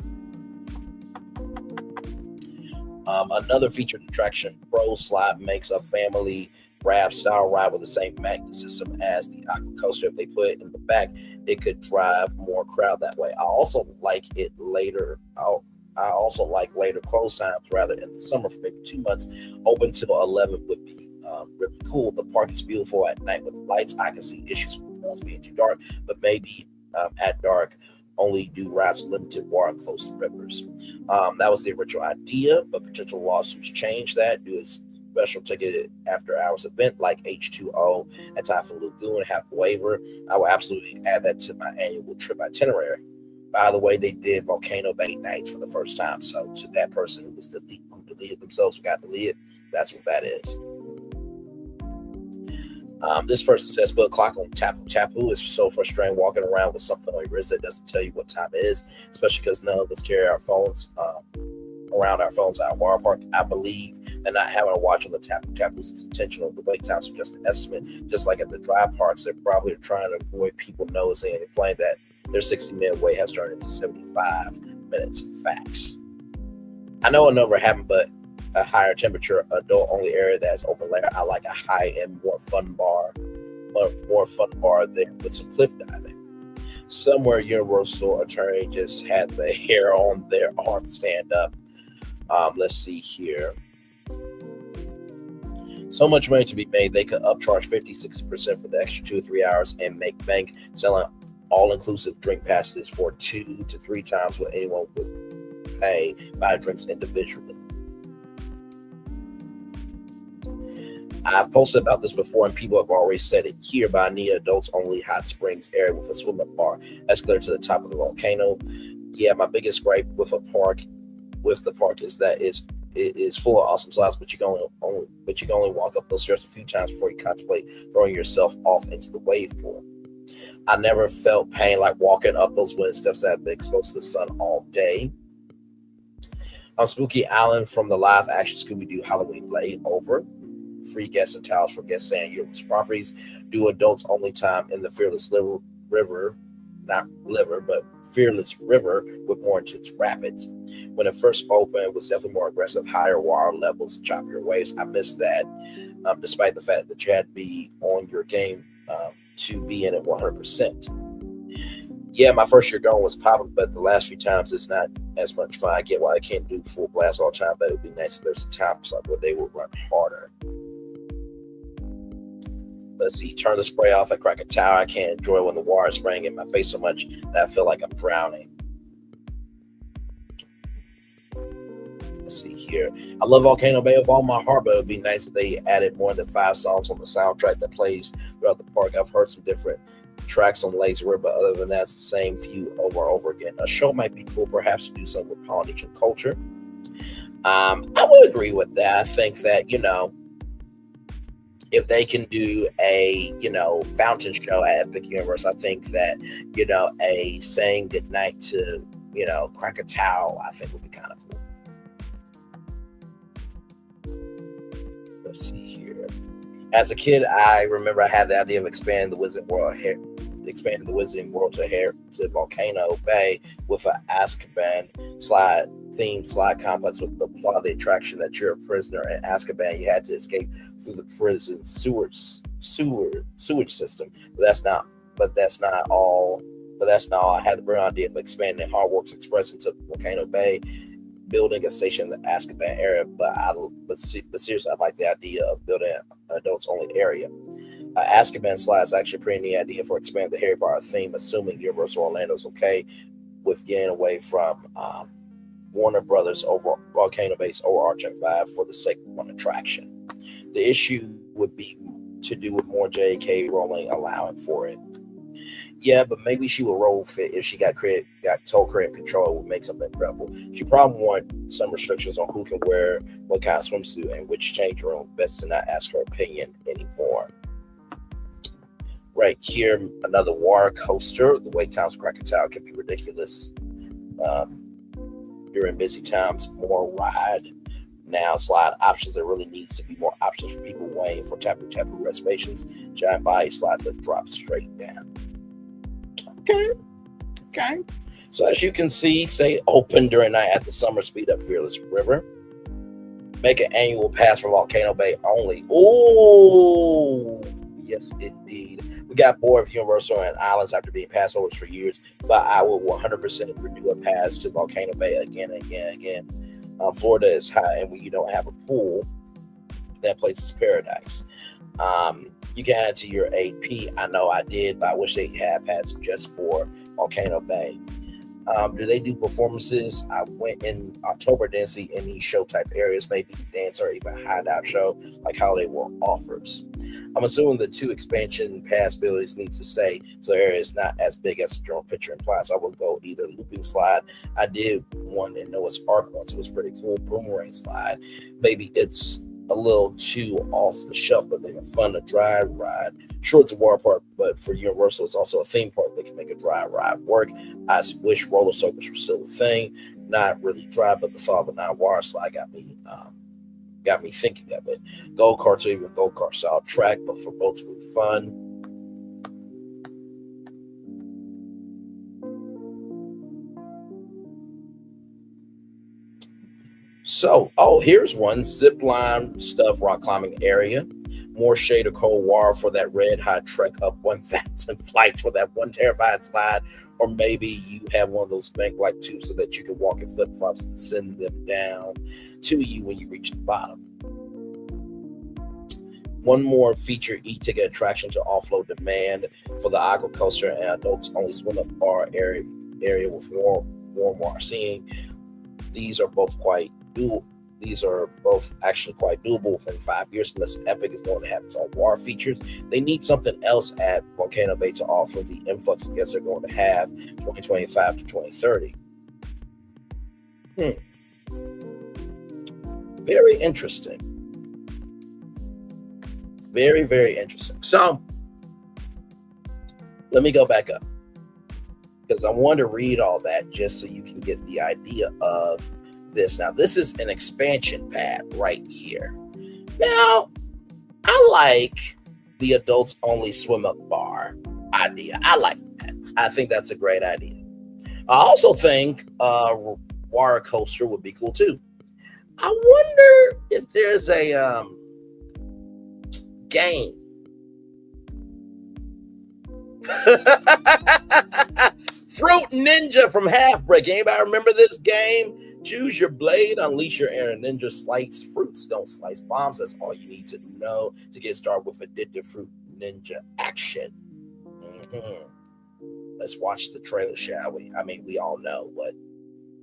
Another featured attraction, Pro Slide, makes a family grab style ride with the same magnet system as the Aqua Coaster. If they put it in the back, it could drive more crowd that way. I also like it later. I also like later close times rather in the summer for maybe 2 months. Open till 11 would be really cool. The park is beautiful at night with lights. I can see issues with the walls being too dark, but maybe at dark only do rides limited water close to rivers. That was the original idea, but potential lawsuits change that. Do a special ticket after hours event like H2O at Typhoon Lagoon, have a waiver. I will absolutely add that to my annual trip itinerary. By the way, they did Volcano Bay nights for the first time. So to that person who deleted themselves, who got deleted, that's what that is. This person says, put a clock on Tapu Tapu. It's so frustrating walking around with something on your wrist that doesn't tell you what time it is, especially because none of us carry our phones around our phones at our water park. I believe that not having a watch on the Tapu Tapus is intentional. The wait times are just an estimate. Just like at the dry parks, they're probably trying to avoid people noticing and implying that their 60-minute wait has turned into 75 minutes. Facts. I know it never happened, but a higher temperature adult only area that's open layer. I like a high-end, more fun bar there with some cliff diving. Somewhere Universal attorney just had the hair on their arm stand up. Let's see here. So much money to be made, they could upcharge 50-60% for the extra 2 or 3 hours and make bank selling all-inclusive drink passes for 2 to 3 times what anyone would pay buy drinks individually. I've posted about this before and people have already said it here, but I need adults only hot springs area with a swim-up bar escalator to the top of the volcano. Yeah, my biggest gripe with the park is that it is full of awesome slides, but you can only walk up those stairs a few times before you contemplate throwing yourself off into the wave pool. I never felt pain like walking up those wooden steps that have been exposed to the sun all day. On Spooky Island from the live action Scooby-Doo Halloween layover, free guests and towels for guests staying at Universal properties. Do adults only time in the Fearless River with more intense rapids. When it first opened, it was definitely more aggressive, higher water levels, choppier waves. I missed that, despite the fact that you had to be on your game to be in it 100%. Yeah, my first year going was popping, but the last few times it's not as much fun. I get why I can't do full blast all the time, but it would be nice if there's some times like where they would run harder. Let's see, turn the spray off at Cracker Tower. I can't enjoy when the water is spraying in my face so much that I feel like I'm drowning. Let's see here. I love Volcano Bay with all my heart, but it would be nice if they added more than 5 songs on the soundtrack that plays throughout the park. I've heard some different tracks on Lazy River, but other than that, it's the same few over and over again. A show might be cool, perhaps, to do something with Polynesian culture. I would agree with that. I think that, you know, if they can do a, you know, fountain show at Epic Universe, I think that, you know, a saying goodnight to, you know, Krakatoa, I think would be kind of cool. Let's see here. As a kid, I remember I had the idea of expanding the Wizarding World to Volcano Bay with an Azkaban themed slide complex with the plot of the attraction that you're a prisoner in Azkaban. You had to escape through the prison sewage system. But that's not all. I had the brilliant idea of expanding Hogwarts Express into Volcano Bay, building a station in the Azkaban area. But seriously, I like the idea of building an adults only area. Azkaban slide is actually a pretty neat idea for expanding the Harry Potter theme, assuming Universal Orlando is okay with getting away from Warner Brothers over Volcano Bay's overarching vibe for the sake of one attraction. The issue would be to do with more J.K. Rowling allowing for it. Yeah, but maybe she would roll fit if she got total creative control. It would make something incredible. She probably want some restrictions on who can wear what kind of swimsuit and which change room. Best to not ask her opinion anymore. Right here, another water coaster. The wait times for Krakatoa can be ridiculous. During busy times, more ride now slide options. There really needs to be more options for people waiting for tapu reservations. Giant body slides that drop straight down. Okay. So as you can see, stay open during night at the summer speed up Fearless River. Make an annual pass for Volcano Bay only. Oh, yes, indeed. We got bored of Universal and Islands after being passovers for years, but I will 100% renew a pass to Volcano Bay again and again. Florida is hot, and when you don't have a pool, that place is paradise. You can add to your AP. I know I did, but I wish they had pads just for Volcano Bay. Do they do performances? I went in October, didn't see any show type areas, maybe dance or even hideout show like Holiday World offers. I'm assuming the 2 expansion pass buildings need to stay, so the area is not as big as the general picture implies. I will go either looping slide. I did one in Noah's Ark once. It was pretty cool. Boomerang slide. Maybe it's a little too off the shelf, but they're fun to dry ride. Sure, it's a water park, but for Universal, it's also a theme park. They can make a dry ride work. I wish roller coasters were still a thing. Not really dry, but the thought of a non-water slide got me thinking of it. Go-karts or even go-kart style track, but for boats to be fun. So, here's one. Zip line stuff, rock climbing area. More shade of cold water for that red hot trek up 1,000 flights for that one terrifying slide. Or maybe you have one of those bank-like tubes so that you can walk in flip-flops and send them down to you when you reach the bottom. One more feature e-ticket attraction to offload demand for the Aqua Coaster and adults only swim up bar area with warm water seeing. These are both actually quite doable within 5 years, unless Epic is going to have its own water features. They need something else at Volcano Bay to offer the influx of guests they're going to have 2025 to 2030. Very interesting. Very, very interesting. So let me go back up because I want to read all that just so you can get the idea of this. Now, this is an expansion pad right here. Now, I like the adults only swim up bar idea. I like that. I think that's a great idea. I also think water coaster would be cool too. I wonder if there's a game. Fruit Ninja from Half Break. Anybody remember this game? Choose your blade, unleash your inner ninja, slice fruits, don't slice bombs. That's all you need to know to get started with addictive Fruit Ninja action. Let's watch the trailer, shall we? I mean, we all know, but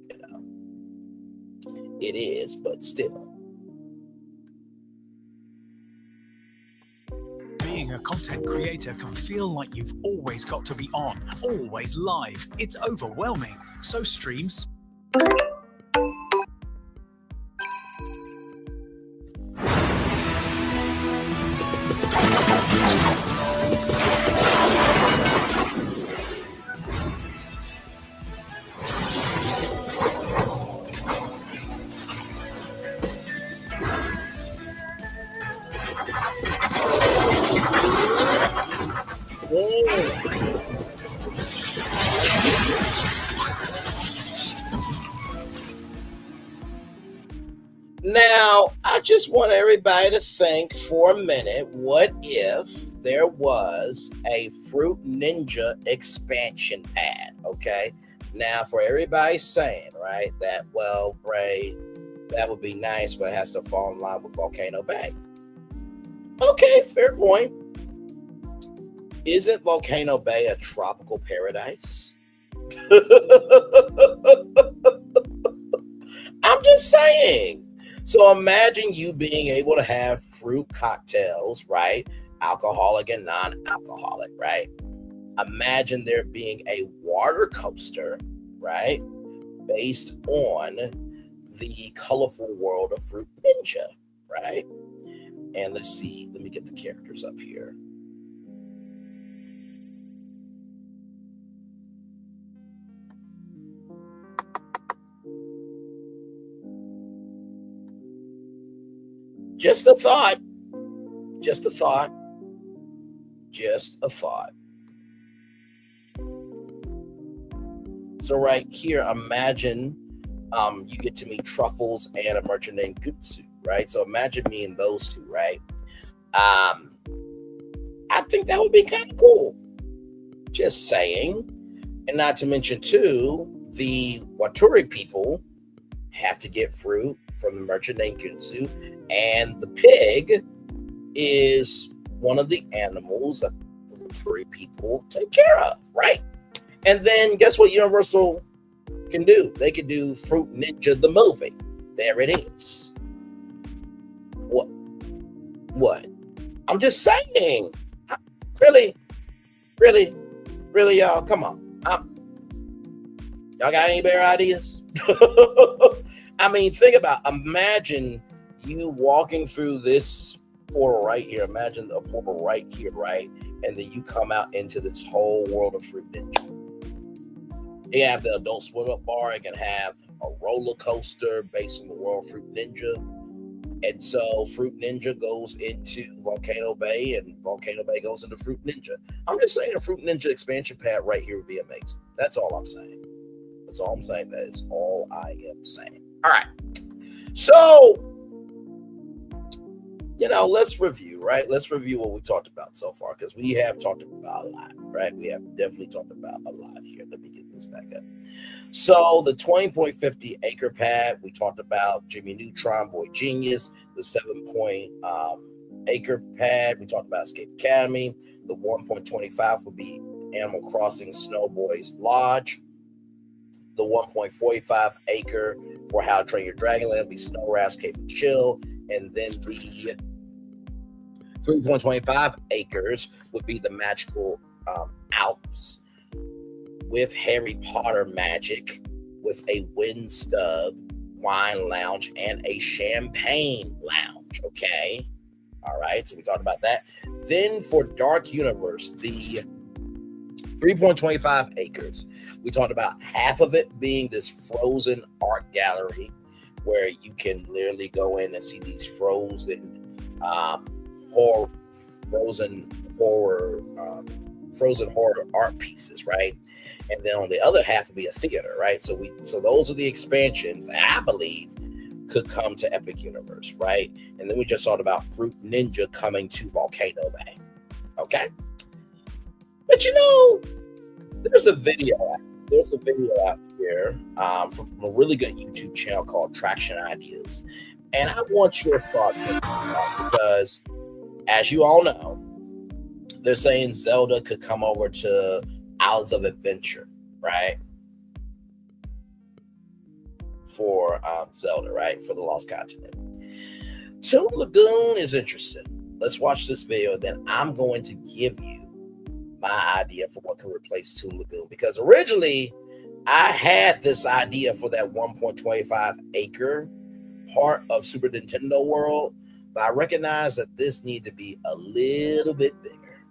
you know. It is, but still. Being a content creator can feel like you've always got to be on, always live. It's overwhelming. So streams. Now, I just want everybody to think for a minute, what if there was a Fruit Ninja expansion pad, okay? Now, for everybody saying, right, that, well, Bray, that would be nice, but it has to fall in line with Volcano Bay. Okay, fair point. Isn't Volcano Bay a tropical paradise? I'm just saying. So imagine you being able to have fruit cocktails, right? Alcoholic and non-alcoholic, right? Imagine there being a water coaster, right? Based on the colorful world of Fruit Ninja, right? And let's see, let me get the characters up here. Just a thought. Just a thought. Just a thought. So right here, imagine you get to meet Truffles and a merchant named Gutsu, right? So imagine me and those two, right? I think that would be kind of cool. Just saying. And not to mention, too, the Waturi people have to get fruit from the merchant named Gutsu, and the pig is one of the animals that the Waturi people take care of, right? And then guess what Universal can do? They can do Fruit Ninja the movie. There it is. What? I'm just saying. Really, y'all, come on. Y'all got any better ideas? I mean, imagine you walking through this portal right here. Imagine a portal right here, right? And then you come out into this whole world of Fruit Ninja. You have the Adult Swim Up bar. It can have a roller coaster based on the world of Fruit Ninja. And so Fruit Ninja goes into Volcano Bay, and Volcano Bay goes into Fruit Ninja. I'm just saying a Fruit Ninja expansion pad right here would be amazing. That's all I'm saying. That's all I'm saying. That is all I am saying. All right. So, let's review, right? Let's review what we talked about so far, because we have talked about a lot, right? We have definitely talked about a lot here. Let me get this back up. So the 20.50 acre pad, we talked about Jimmy Neutron, Boy Genius. The 7 acre pad, we talked about Escape Academy. The 1.25 would be Animal Crossing Snowboys Lodge. The 1.45 acre for How to Train Your Dragon Land would be Snow Rafts, Cave and Chill. And then the 3.25 acres would be the Magical Alps with Harry Potter magic, with a wind stub wine lounge and a champagne lounge. Okay. All right. So we talked about that. Then for Dark Universe, the 3.25 acres, we talked about half of it being this frozen art gallery where you can literally go in and see these frozen horror art pieces, right? And then on the other half will be a theater, right? So those are the expansions I believe could come to Epic Universe, right? And then we just talked about Fruit Ninja coming to Volcano Bay. Okay. But there's a video out here from a really good YouTube channel called Traction Ideas. And I want your thoughts on that, because as you all know, they're saying Zelda could come over to Islands of Adventure, right? for Zelda, right? For the Lost Continent. Toon Lagoon is interesting. Let's watch this video, then I'm going to give you my idea for what can replace Toon Lagoon, because originally I had this idea for that 1.25 acre part of Super Nintendo World, but I recognize that this needs to be a little bit bigger.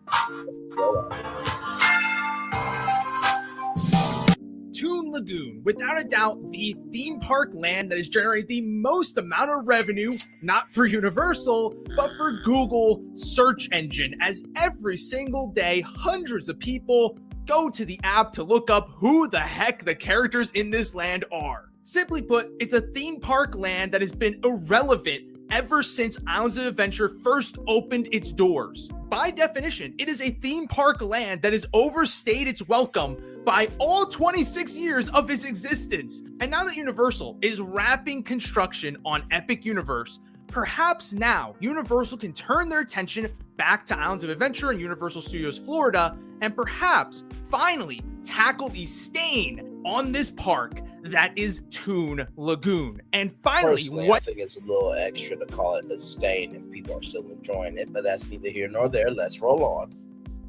Toon Lagoon, without a doubt, the theme park land that has generated the most amount of revenue, not for Universal, but for Google search engine, as every single day, hundreds of people go to the app to look up who the heck the characters in this land are. Simply put, it's a theme park land that has been irrelevant ever since Islands of Adventure first opened its doors. By definition, it is a theme park land that has overstayed its welcome by all 26 years of its existence. And now that Universal is wrapping construction on Epic Universe, perhaps now Universal can turn their attention back to Islands of Adventure and Universal Studios Florida, and perhaps finally tackle the stain on this park that is Toon Lagoon. And finally, personally, I think it's a little extra to call it a stain if people are still enjoying it, but that's neither here nor there. Let's roll on.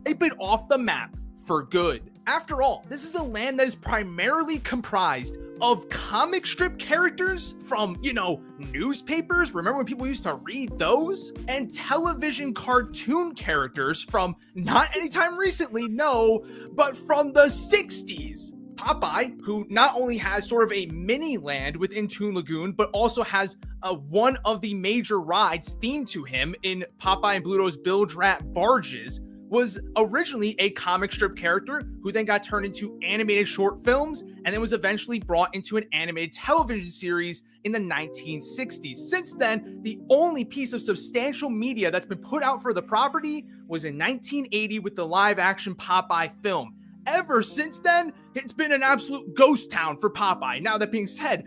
They've been off the map for good. After all, this is a land that is primarily comprised of comic strip characters from, newspapers. Remember when people used to read those? And television cartoon characters from not anytime recently, no, but from the 60s. Popeye, who not only has sort of a mini land within Toon Lagoon, but also has one of the major rides themed to him in Popeye and Bluto's Bilge Rat Barges, was originally a comic strip character who then got turned into animated short films and then was eventually brought into an animated television series in the 1960s. Since then, the only piece of substantial media that's been put out for the property was in 1980 with the live action Popeye film. Ever since then, it's been an absolute ghost town for Popeye. Now, that being said,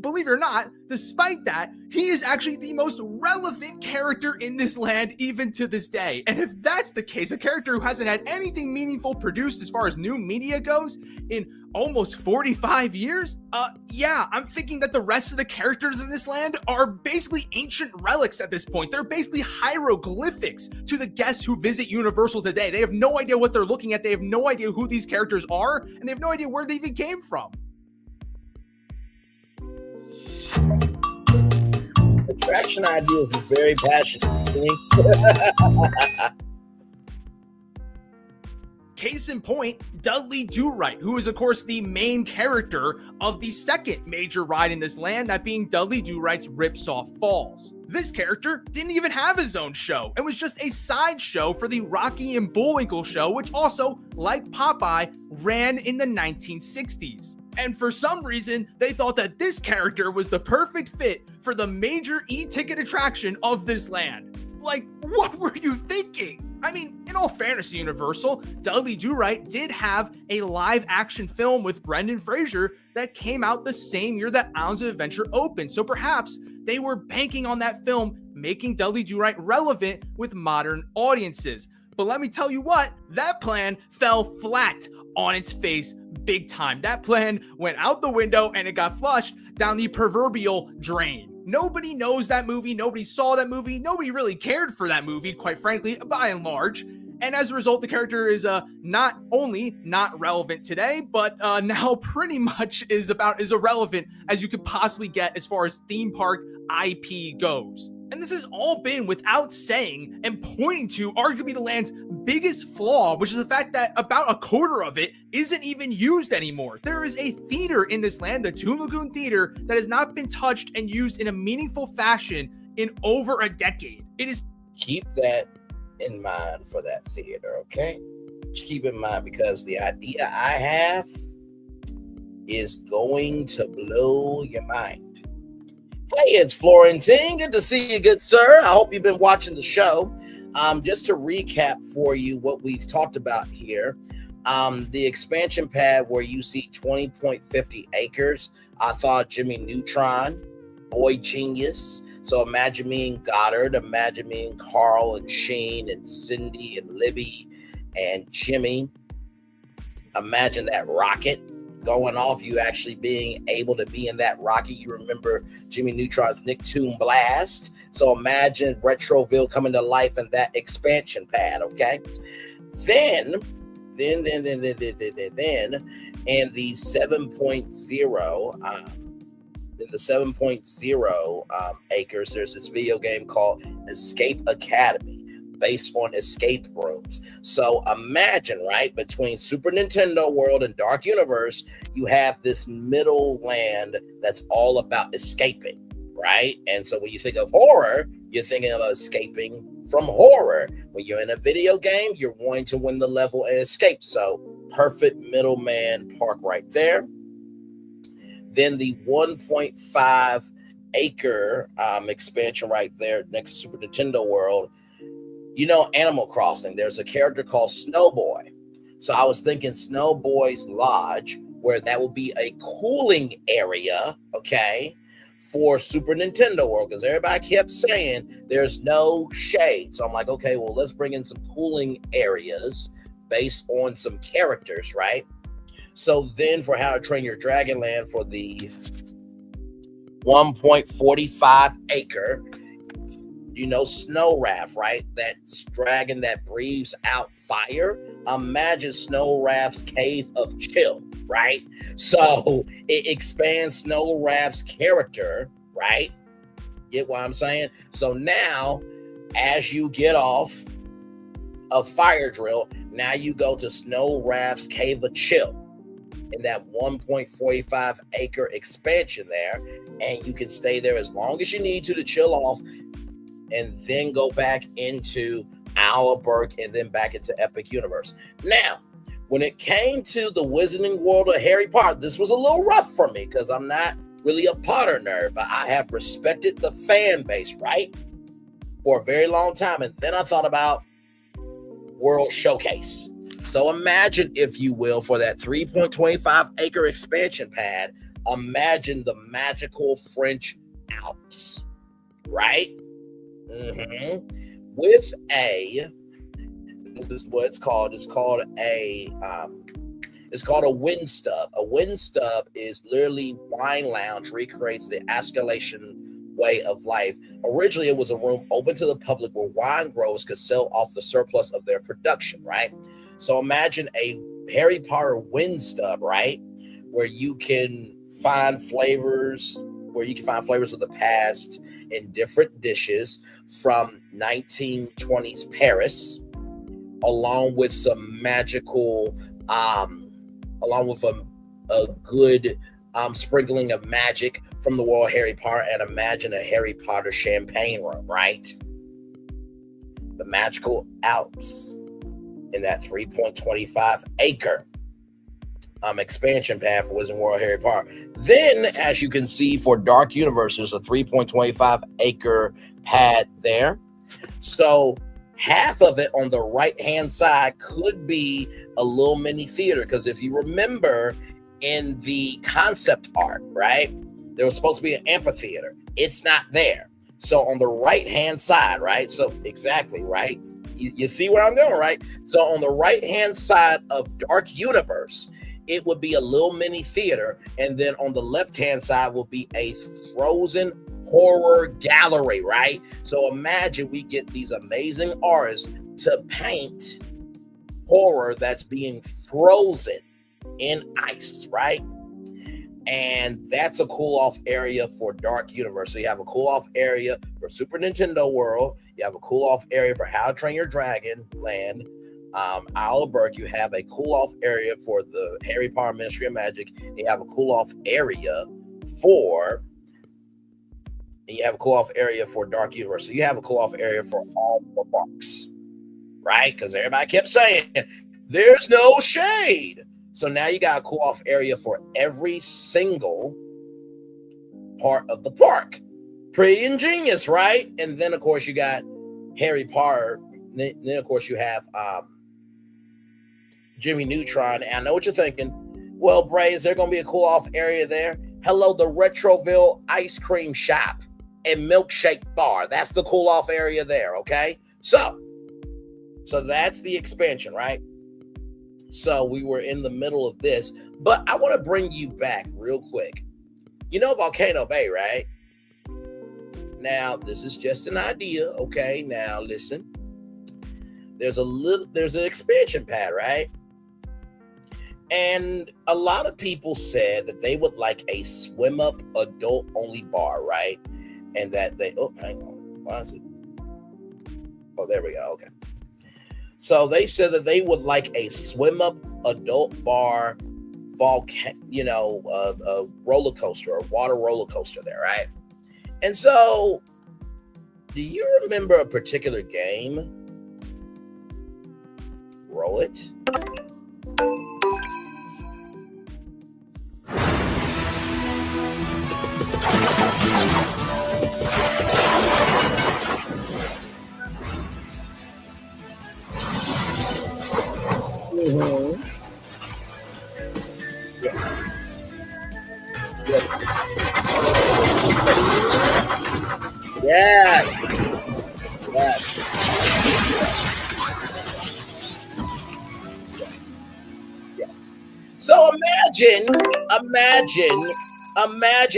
believe it or not, despite that, he is actually the most relevant character in this land even to this day. And if that's the case, a character who hasn't had anything meaningful produced as far as new media goes in almost 45 years, I'm thinking that the rest of the characters in this land are basically ancient relics at this point. They're basically hieroglyphics to the guests who visit Universal today. They have no idea what they're looking at. They have no idea who these characters are, and they have no idea where they even came from. Attraction ideas is very passionate. Case in point, Dudley Do-Right, who is of course the main character of the second major ride in this land, that being Dudley Do-Right's Ripsaw Falls. This character didn't even have his own show and was just a side show for the Rocky and Bullwinkle show, which also, like Popeye, ran in the 1960s. And for some reason, they thought that this character was the perfect fit for the major e-ticket attraction of this land. Like, what were you thinking? I mean, in all fairness to Universal, Dudley Do-Right did have a live-action film with Brendan Fraser that came out the same year that Islands of Adventure opened. So perhaps they were banking on that film, making Dudley Do-Right relevant with modern audiences. But let me tell you what, that plan fell flat on its face big time. That plan went out the window and it got flushed down the proverbial drain. Nobody knows that movie. Nobody saw that movie. Nobody really cared for that movie, quite frankly, by and large. And as a result, the character is not only not relevant today, but now pretty much is about as irrelevant as you could possibly get as far as theme park IP goes. And this has all been without saying and pointing to arguably the land's biggest flaw, which is the fact that about a quarter of it isn't even used anymore. There is a theater in this land, the Toon Lagoon Theater, that has not been touched and used in a meaningful fashion in over a decade. It is. Keep that in mind for that theater, okay? Just keep in mind, because the idea I have is going to blow your mind. Hey, it's Florentine. Good to see you, good sir. I hope you've been watching the show. Just to recap for you what we've talked about here, the expansion pad where you see 20.50 acres, I thought Jimmy Neutron, Boy Genius. So imagine me and Goddard, imagine me and Carl and Sheen and Cindy and Libby and Jimmy. Imagine that rocket going off, you actually being able to be in that rocket. You remember Jimmy Neutron's Nicktoon Blast. So imagine Retroville coming to life in that expansion pad, okay? Then in the 7.0 acres, there's this video game called Escape Academy, based on escape rooms. So imagine, right, between Super Nintendo World and Dark Universe, you have this middle land that's all about escaping, right? And so when you think of horror, you're thinking of escaping from horror. When you're in a video game, you're wanting to win the level and escape. So perfect middleman park right there. Then the 1.5 acre expansion right there next to Super Nintendo World. You know, Animal Crossing, there's a character called Snowboy. So I was thinking Snowboy's Lodge, where that would be a cooling area, okay, for Super Nintendo World, because everybody kept saying there's no shade. So I'm like, okay, well, let's bring in some cooling areas based on some characters, right? So then for How to Train Your Dragon Land, for the 1.45 acre, you know, Snow Raft, right? That's dragon that breathes out fire. Imagine Snow Raft's Cave of Chill, right? So it expands Snow Raft's character, right? Get what I'm saying? So now, as you get off of Fire Drill, now you go to Snow Raft's Cave of Chill in that 1.45 acre expansion there, and you can stay there as long as you need to chill off, and then go back into Owlberg and then back into Epic Universe. Now, when it came to the Wizarding World of Harry Potter, this was a little rough for me because I'm not really a Potter nerd, but I have respected the fan base, right, for a very long time. And then I thought about World Showcase. So imagine, if you will, for that 3.25 acre expansion pad, imagine the magical French Alps, right? With this is what it's called. It's called a wind stub. A wind stub is literally wine lounge, recreates the escalation way of life. Originally, it was a room open to the public where wine growers could sell off the surplus of their production, right? So imagine a Harry Potter wind stub, right? Where you can find flavors, of the past in different dishes from 1920s Paris, along with some magical, along with a good sprinkling of magic from the world of Harry Potter. And imagine a Harry Potter champagne room, right? The magical Alps in that 3.25 acre expansion pad for Wizarding World Harry Potter. Then, as you can see, for Dark Universe, there's a 3.25 acre pad there. So half of it on the right-hand side could be a little mini theater, because if you remember in the concept art, right, there was supposed to be an amphitheater. It's not there. So on the right-hand side, right, so exactly, right, you see where I'm going, right? So on the right-hand side of Dark Universe, it would be a little mini theater, and then on the left-hand side will be a frozen horror gallery, right? So imagine we get these amazing artists to paint horror that's being frozen in ice, right? And that's a cool-off area for Dark Universe. So you have a cool-off area for Super Nintendo World. You have a cool-off area for How to Train Your Dragon Land. Owlberg, you have a cool-off area for the Harry Potter Ministry of Magic. You have a cool-off area for Dark Universe. So you have a cool-off area for all the parks, right? Because everybody kept saying, there's no shade. So now you got a cool-off area for every single part of the park. Pretty ingenious, right? And then, of course, you got Harry Potter. Then, of course, you have Jimmy Neutron. And I know what you're thinking. Well, Bray, is there going to be a cool-off area there? Hello, the Retroville Ice Cream Shop and Milkshake Bar. That's the cool-off area there, okay? So that's the expansion, right? So we were in the middle of this. But I want to bring you back real quick. You know Volcano Bay, right? Now, this is just an idea, okay? Now, listen. There's an expansion pad, right? And a lot of people said that they would like a swim up adult only bar, right? And that they, oh, hang on. Why is it? Oh, there we go. Okay. So they said that they would like a swim up adult bar, a roller coaster, a water roller coaster there, right? And so, do you remember a particular game? Roll it. Mm-hmm. Yes. Yes. Yes. So imagine,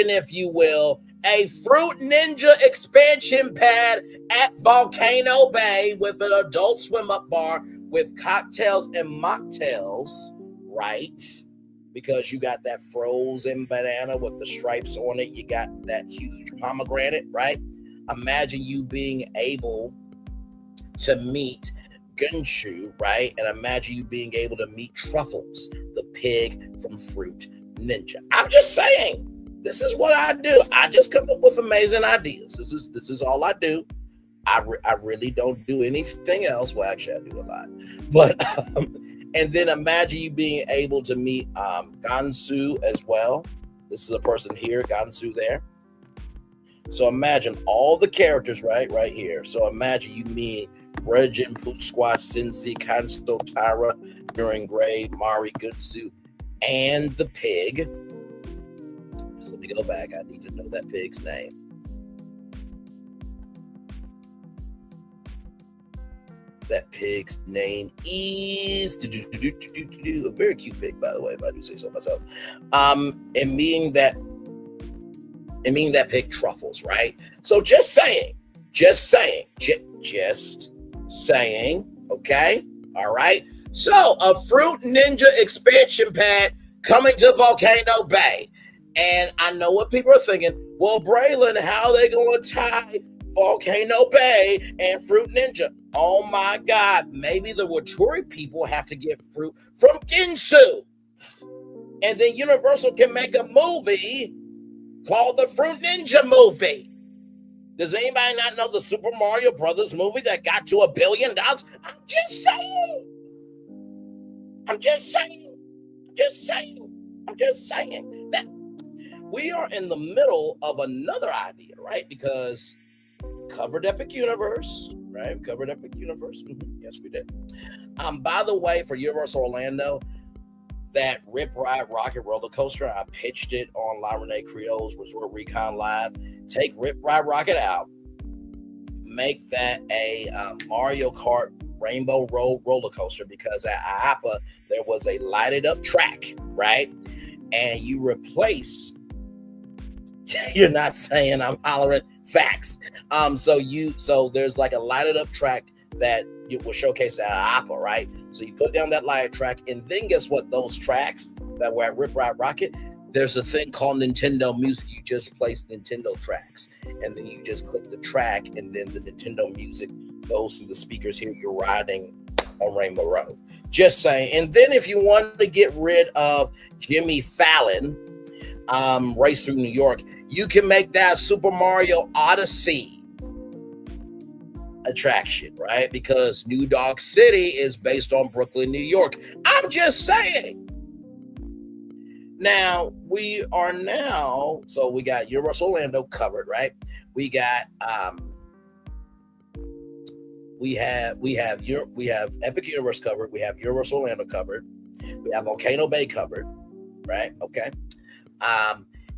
if you will, a Fruit Ninja expansion pad at Volcano Bay with an adult swim up bar with cocktails and mocktails, right? Because you got that frozen banana with the stripes on it. You got that huge pomegranate, right? Imagine you being able to meet Gunshu, right? And imagine you being able to meet Truffles, the pig from Fruit Ninja. I'm just saying, this is what I do. I just come up with amazing ideas. This is all I do. I really don't do anything else. Well, actually, I do a lot. But and then imagine you being able to meet Gansu as well. This is a person here, Gansu there. So imagine all the characters right here. So imagine you meet Regin, Poot Squatch, Cincy, Kansto, Tyra, During Gray, Mari, Gutsu, and the pig. So let me go back. I need to know that pig's name. That pig's name is a very cute pig, by the way, if I do say so myself. And meaning that pig Truffles, right? So just saying, okay? All right. So a Fruit Ninja expansion pad coming to Volcano Bay. And I know what people are thinking. Well, Braylon, how are they going to tie Volcano Bay and Fruit Ninja? Oh my God, maybe the Waturi people have to get fruit from Ginsu. And then Universal can make a movie called the Fruit Ninja movie. Does anybody not know the Super Mario Brothers movie that got to $1 billion? I'm just saying that we are in the middle of another idea, right? Because covered Epic Universe, right? Covered Epic Universe. Mm-hmm. Yes, we did. By the way, for Universal Orlando, that Rip Ride Rocket roller coaster, I pitched it on La Renee Creole's Resort Recon Live. Take Rip Ride Rocket out, make that a Mario Kart Rainbow Road roller coaster, because at IAPA there was a lighted up track, right? And you replace. You're not saying I'm hollering facts. So there's like a lighted up track that you will showcase at IAPA, right? So you put down that lighted track, and then guess what? Those tracks that were at Rip Ride Rocket, there's a thing called Nintendo Music. You just place Nintendo tracks, and then you just click the track, and then the Nintendo Music goes through the speakers here. You're riding on Rainbow Road. Just saying. And then if you want to get rid of Jimmy Fallon, Race Through New York, you can make that Super Mario Odyssey attraction, right? Because New Dog City is based on Brooklyn, New York. I'm just saying. Now, so we got Universal Orlando covered, right? We got we have Epic Universe covered, we have Universal Orlando covered, we have Volcano Bay covered, right? Okay.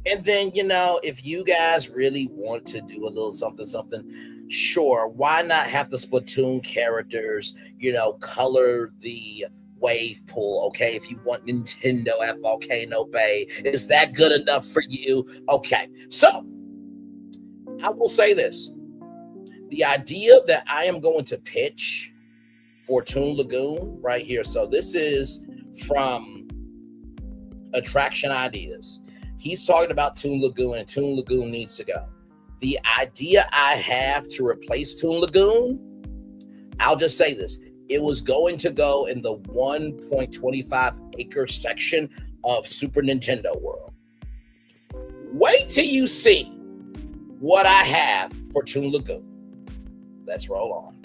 And then, if you guys really want to do a little something, sure, why not have the Splatoon characters, color the wave pool, okay? If you want Nintendo at Volcano Bay, is that good enough for you? Okay, so I will say this. The idea that I am going to pitch for Toon Lagoon right here. So this is from Attraction Ideas. He's talking about Toon Lagoon, and Toon Lagoon needs to go. The idea I have to replace Toon Lagoon, I'll just say this. It was going to go in the 1.25 acre section of Super Nintendo World. Wait till you see what I have for Toon Lagoon. Let's roll on.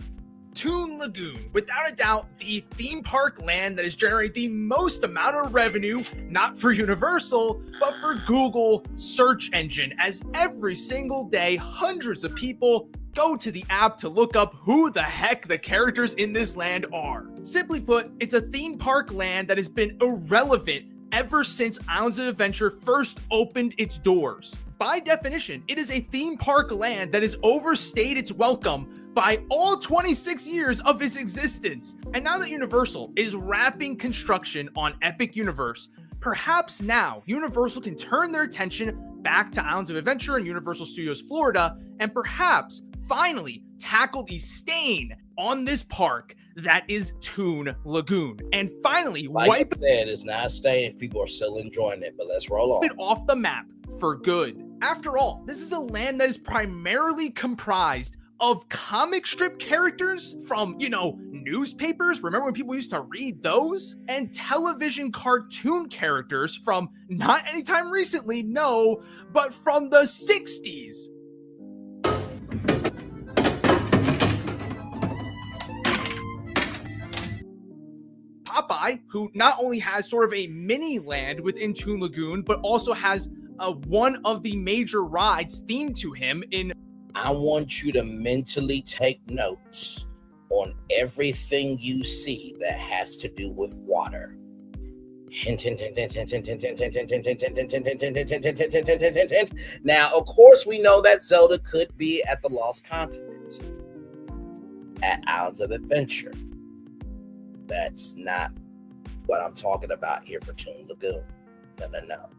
Toon Lagoon, without a doubt, the theme park land that has generated the most amount of revenue, not for Universal, but for Google search engine, as every single day, hundreds of people go to the app to look up who the heck the characters in this land are. Simply put, it's a theme park land that has been irrelevant ever since Islands of Adventure first opened its doors. By definition, it is a theme park land that has overstayed its welcome by all 26 years of its existence. And now that Universal is wrapping construction on Epic Universe, perhaps now Universal can turn their attention back to Islands of Adventure and Universal Studios Florida, and perhaps finally tackle the stain on this park that is Toon Lagoon. And finally, wipe I said, it's not staying if people are still enjoying it, but let's roll on. It off the map for good. After all, this is a land that is primarily comprised of comic strip characters from, newspapers. Remember when people used to read those? And television cartoon characters from not anytime recently, no, but from the 60s. Popeye, who not only has sort of a mini land within Toon Lagoon, but also has one of the major rides themed to him in... I want you to mentally take notes on everything you see that has to do with water. Now, of course, we know that Zelda could be at the Lost Continent, at Islands of Adventure. That's not what I'm talking about here for Toon Lagoon. No.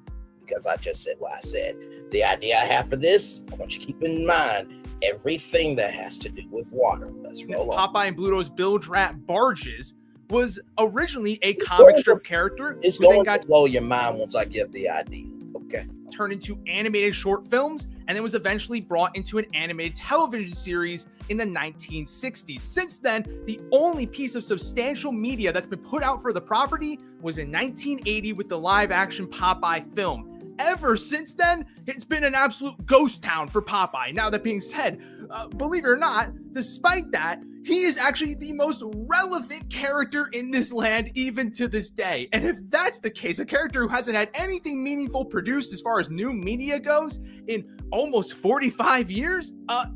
Because I just said what I said. The idea I have for this, I want you to keep in mind everything that has to do with water. Let's roll on. Popeye and Bluto's Bilge Rat Barges was originally a comic strip character. It's going to blow your mind once I give the idea. Okay. Turned into animated short films, and then was eventually brought into an animated television series in the 1960s. Since then, the only piece of substantial media that's been put out for the property was in 1980 with the live-action Popeye film. Ever since then, it's been an absolute ghost town for Popeye. Now, that being said, believe it or not, despite that, he is actually the most relevant character in this land even to this day. And if that's the case, a character who hasn't had anything meaningful produced as far as new media goes in almost 45 years,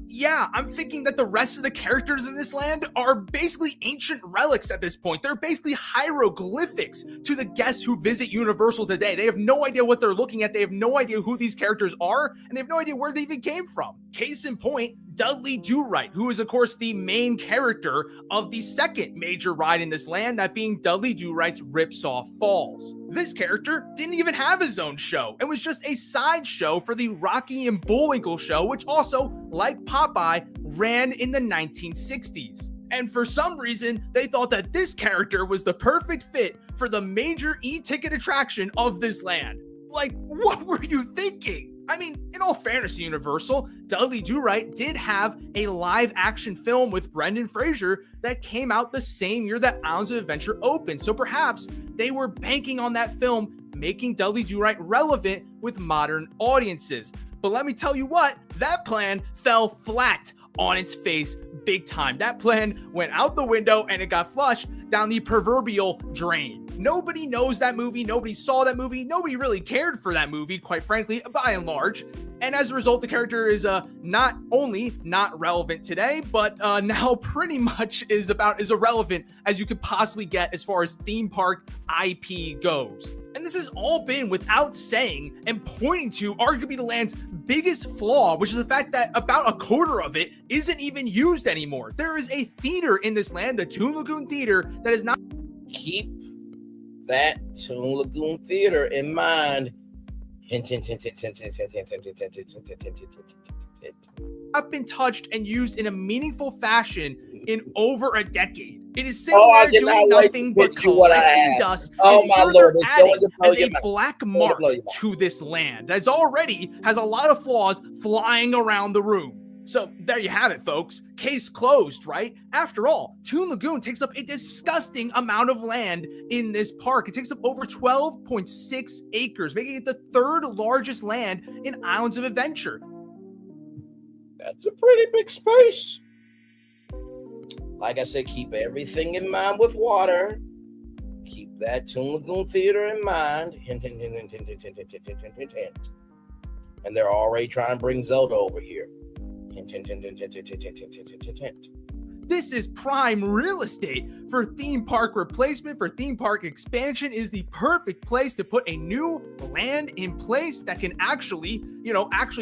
yeah, I'm thinking that the rest of the characters in this land are basically ancient relics at this point. They're basically hieroglyphics to the guests who visit Universal today. They have no idea what they're looking at. They have no idea who these characters are, and they have no idea where they even came from. Case in point, Dudley Do-Right, who is, of course, the main character of the second major ride in this land, that being Dudley Do-Right's Ripsaw Falls. This character didn't even have his own show. It was just a side show for the Rocky and Bullwinkle show, which also, like Popeye, ran in the 1960s. And for some reason, they thought that this character was the perfect fit for the major e-ticket attraction of this land. Like, what were you thinking? I mean, in all fairness to Universal, Dudley Do-Right did have a live-action film with Brendan Fraser that came out the same year that Islands of Adventure opened. So perhaps they were banking on that film, making Dudley Do-Right relevant with modern audiences. But let me tell you what, that plan fell flat on its face big time. That plan went out the window and it got flushed down the proverbial drain. Nobody knows that movie. Nobody saw that movie. Nobody really cared for that movie, quite frankly, by and large. And as a result, the character is not only not relevant today, but now pretty much is about as irrelevant as you could possibly get as far as theme park IP goes. And this has all been without saying and pointing to arguably the land's biggest flaw, which is the fact that about a quarter of it isn't even used anymore. There is a theater in this land, the Toon Lagoon Theater, that is not... Keep that Toon Lagoon Theater in mind. Hint, hint, hint, hint, hint, hint, hint, hint, hint, hint, hint, hint, hint, hint, hint, hint. Have been touched and used in a meaningful fashion in over a decade. It is sitting there doing nothing but collecting dust and further adding as a black mark to this land that already has a lot of flaws flying around the room. So there you have it, folks. Case closed, right? After all, Toon Lagoon takes up a disgusting amount of land in this park. It takes up over 12.6 acres, making it the third largest land in Islands of Adventure. That's a pretty big space. Like I said, keep everything in mind with water. Keep that Toon Lagoon Theater in mind. Hint, hint, hint, hint, hint, hint, hint, hint, hint, hint, hint, hint. And they're already trying to bring Zelda over here. Hint, hint, hint, hint, hint, hint, hint, hint, hint, hint, hint, hint. This is prime real estate for theme park replacement, for theme park expansion. Is the perfect place to put a new land in place that can actually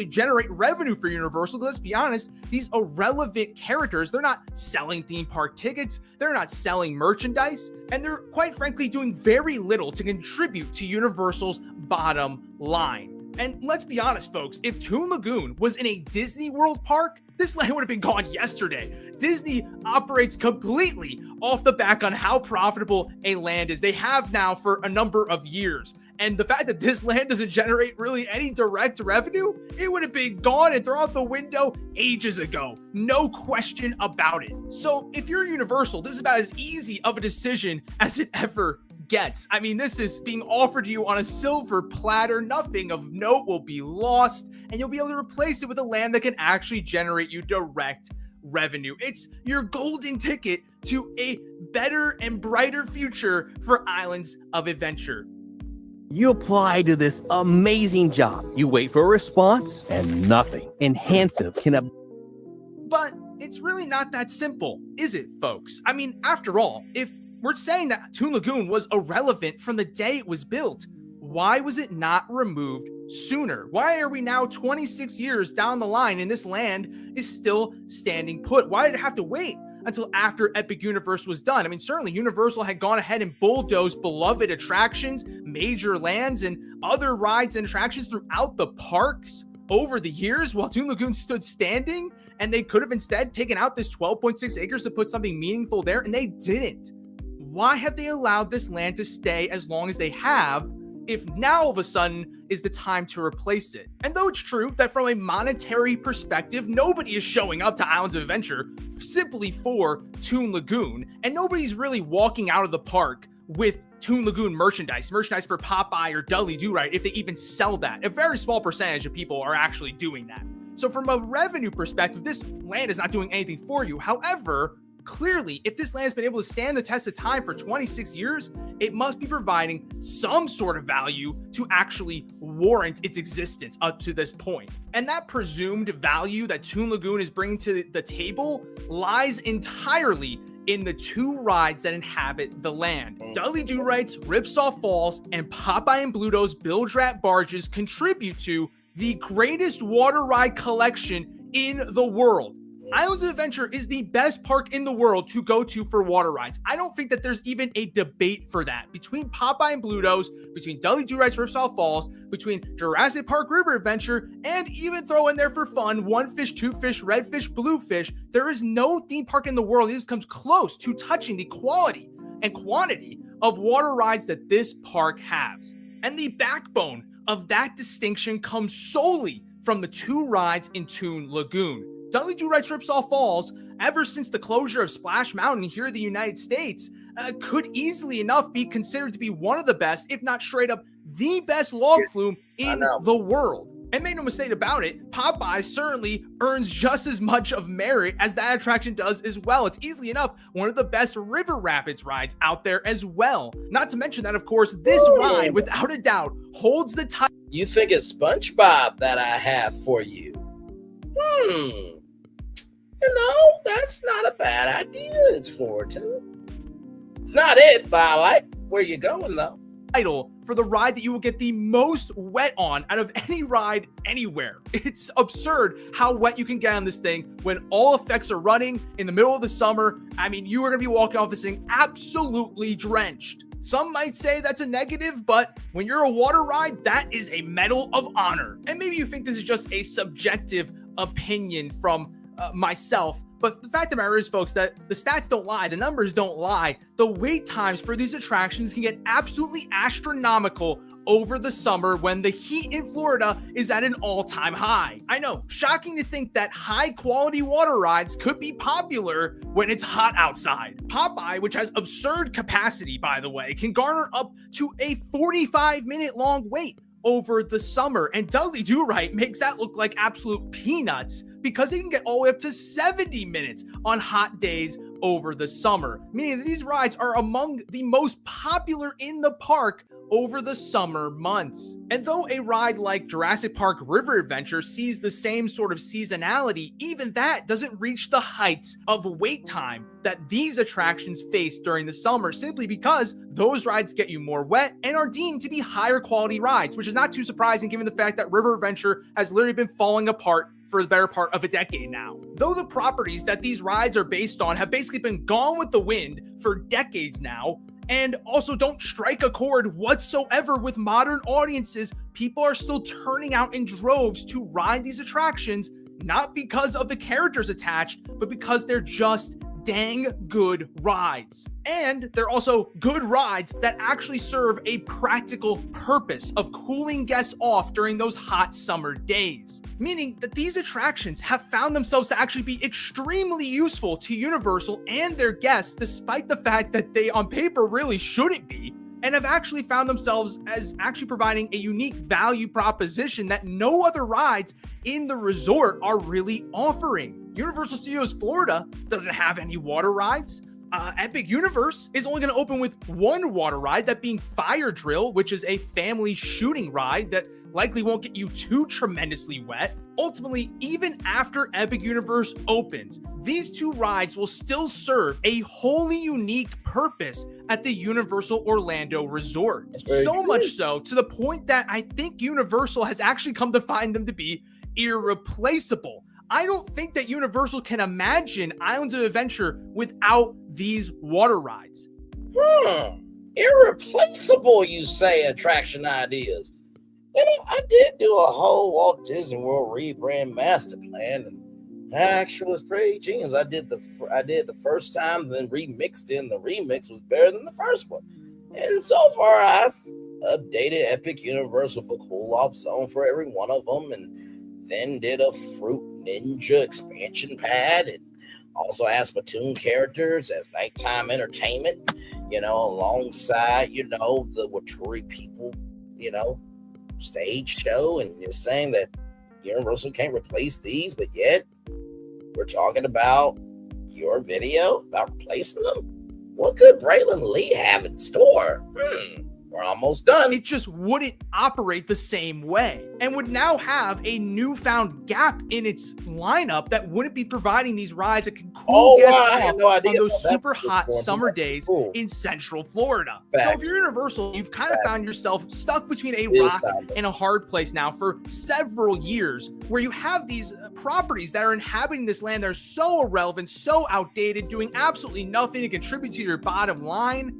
generate revenue for Universal. But let's be honest, these irrelevant characters, they're not selling theme park tickets, they're not selling merchandise, and they're quite frankly doing very little to contribute to Universal's bottom line. And let's be honest, folks, if Toon Lagoon was in a Disney World park, this land would have been gone yesterday. Disney operates completely off the back on how profitable a land is. They have now for a number of years. And the fact that this land doesn't generate really any direct revenue, it would have been gone and thrown out the window ages ago. No question about it. So if you're Universal, this is about as easy of a decision as it ever gets. I mean, this is being offered to you on a silver platter. Nothing of note will be lost, and you'll be able to replace it with a land that can actually generate you direct revenue. It's your golden ticket to a better and brighter future for Islands of Adventure. You apply to this amazing job. You wait for a response, and nothing. Enhansive can... But it's really not that simple, is it, folks? I mean, after all, if we're saying that Toon Lagoon was irrelevant from the day it was built, why was it not removed sooner? Why are we now 26 years down the line and this land is still standing put? Why did it have to wait until after Epic Universe was done? I mean, certainly Universal had gone ahead and bulldozed beloved attractions, major lands, and other rides and attractions throughout the parks over the years while Toon Lagoon stood standing, and they could have instead taken out this 12.6 acres to put something meaningful there, and they didn't. Why have they allowed this land to stay as long as they have if now all of a sudden is the time to replace it? And though it's true that from a monetary perspective, nobody is showing up to Islands of Adventure simply for Toon Lagoon, and nobody's really walking out of the park with Toon Lagoon merchandise for Popeye or Dudley Do-Right, if they even sell that. A very small percentage of people are actually doing that. So from a revenue perspective, this land is not doing anything for you. However, clearly, if this land has been able to stand the test of time for 26 years, it must be providing some sort of value to actually warrant its existence up to this point. And that presumed value that Toon Lagoon is bringing to the table lies entirely in the two rides that inhabit the land. Dudley Do-Right's Ripsaw Falls and Popeye and Bluto's Bilge Rat Barges contribute to the greatest water ride collection in the world. Islands of Adventure is the best park in the world to go to for water rides. I don't think that there's even a debate for that. Between Popeye and Bluto's, between Dudley Do-Right's Ripsaw Falls, between Jurassic Park River Adventure, and even throw in there for fun, One Fish, Two Fish, Red Fish, Blue Fish, there is no theme park in the world that even comes close to touching the quality and quantity of water rides that this park has. And the backbone of that distinction comes solely from the two rides in Toon Lagoon. Dudley Do-Right's Ripsaw Falls, ever since the closure of Splash Mountain here in the United States, could easily enough be considered to be one of the best, if not straight up the best log flume in the world. And make no mistake about it, Popeye certainly earns just as much of merit as that attraction does as well. It's easily enough one of the best river rapids rides out there as well. Not to mention that, of course, this ride, without a doubt, holds the title. You think it's SpongeBob that I have for you? You know, that's not a bad idea. It's forward to. It's not it, but I like where you're going, though. Title for the ride that you will get the most wet on out of any ride anywhere. It's absurd how wet you can get on this thing when all effects are running in the middle of the summer. I mean, you are going to be walking off this thing absolutely drenched. Some might say that's a negative, but when you're a water ride, that is a medal of honor. And maybe you think this is just a subjective opinion from myself, but the fact of the matter is, folks, that the stats don't lie, the numbers don't lie. The wait times for these attractions can get absolutely astronomical over the summer when the heat in Florida is at an all-time high. I know, shocking to think that high-quality water rides could be popular when it's hot outside. Popeye, which has absurd capacity, by the way, can garner up to a 45-minute long wait over the summer, and Dudley Do-Right makes that look like absolute peanuts because it can get all the way up to 70 minutes on hot days over the summer, meaning that these rides are among the most popular in the park over the summer months. And though a ride like Jurassic Park River Adventure sees the same sort of seasonality, even that doesn't reach the heights of wait time that these attractions face during the summer, simply because those rides get you more wet and are deemed to be higher quality rides, which is not too surprising given the fact that River Adventure has literally been falling apart for the better part of a decade now. Though the properties that these rides are based on have basically been gone with the wind for decades now, and also don't strike a chord whatsoever with modern audiences, people are still turning out in droves to ride these attractions, not because of the characters attached, but because they're just dang good rides. And they're also good rides that actually serve a practical purpose of cooling guests off during those hot summer days. Meaning that these attractions have found themselves to actually be extremely useful to Universal and their guests, despite the fact that they on paper really shouldn't be, and have actually found themselves as actually providing a unique value proposition that no other rides in the resort are really offering. Universal Studios Florida doesn't have any water rides. Epic Universe is only going to open with one water ride, that being Fire Drill, which is a family shooting ride that likely won't get you too tremendously wet. Ultimately, even after Epic Universe opens, these two rides will still serve a wholly unique purpose at the Universal Orlando Resort. So much so to the point that I think Universal has actually come to find them to be irreplaceable. I don't think that Universal can imagine Islands of Adventure without these water rides. Irreplaceable, you say, attraction ideas. You know, I did do a whole Walt Disney World rebrand master plan, and actually was pretty genius. I did the first time, then remixed in. The remix was better than the first one. And so far, I've updated Epic Universal for cool off zone for every one of them, and then did a Fruit Ninja expansion pad, and also had Splatoon characters as nighttime entertainment, you know, alongside, you know, the Waturi people, you know, stage show. And you're saying that Universal can't replace these, but yet we're talking about your video about replacing them? What could Braylon Lee have in store? We're almost done. It just wouldn't operate the same way, and would now have a newfound gap in its lineup that wouldn't be providing these rides that can cool guests off on those super hot summer days in Central Florida. So if you're Universal, you've kind of found yourself stuck between a rock and a hard place now for several years, where you have these properties that are inhabiting this land that are so irrelevant, so outdated, doing absolutely nothing to contribute to your bottom line.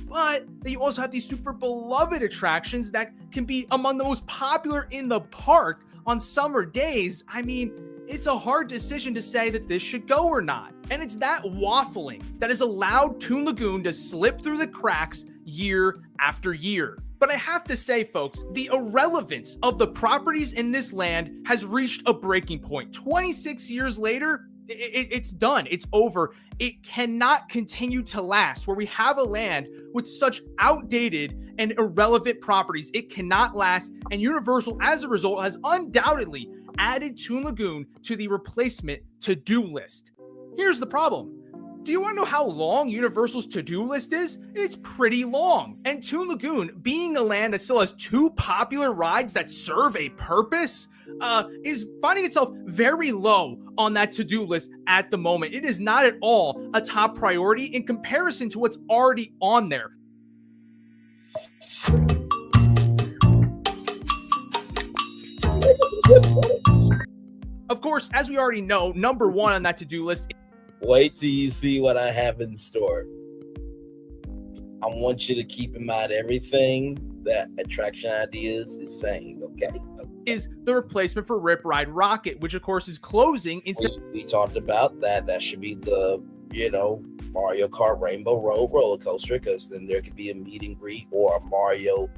But you also have these super beloved attractions that can be among the most popular in the park on summer days. I mean, it's a hard decision to say that this should go or not. And it's that waffling that has allowed Toon Lagoon to slip through the cracks year after year. But I have to say, folks, the irrelevance of the properties in this land has reached a breaking point. 26 years later, it's done. It's over. It cannot continue to last where we have a land with such outdated and irrelevant properties. It cannot last. And Universal, as a result, has undoubtedly added Toon Lagoon to the replacement to-do list. Here's the problem. Do you want to know how long Universal's to-do list is? It's pretty long. And Toon Lagoon, being a land that still has two popular rides that serve a purpose, is finding itself very low on that to-do list at the moment. It is not at all a top priority in comparison to what's already on there. Of course, as we already know, number one on that to-do list. Wait till you see what I have in store. I want you to keep in mind everything that Attraction Ideas is saying, okay? Is the replacement for Rip Ride Rocket, which of course is closing in we talked about that. That should be the, Mario Kart Rainbow Road roller coaster, because then there could be a meet and greet or a Mario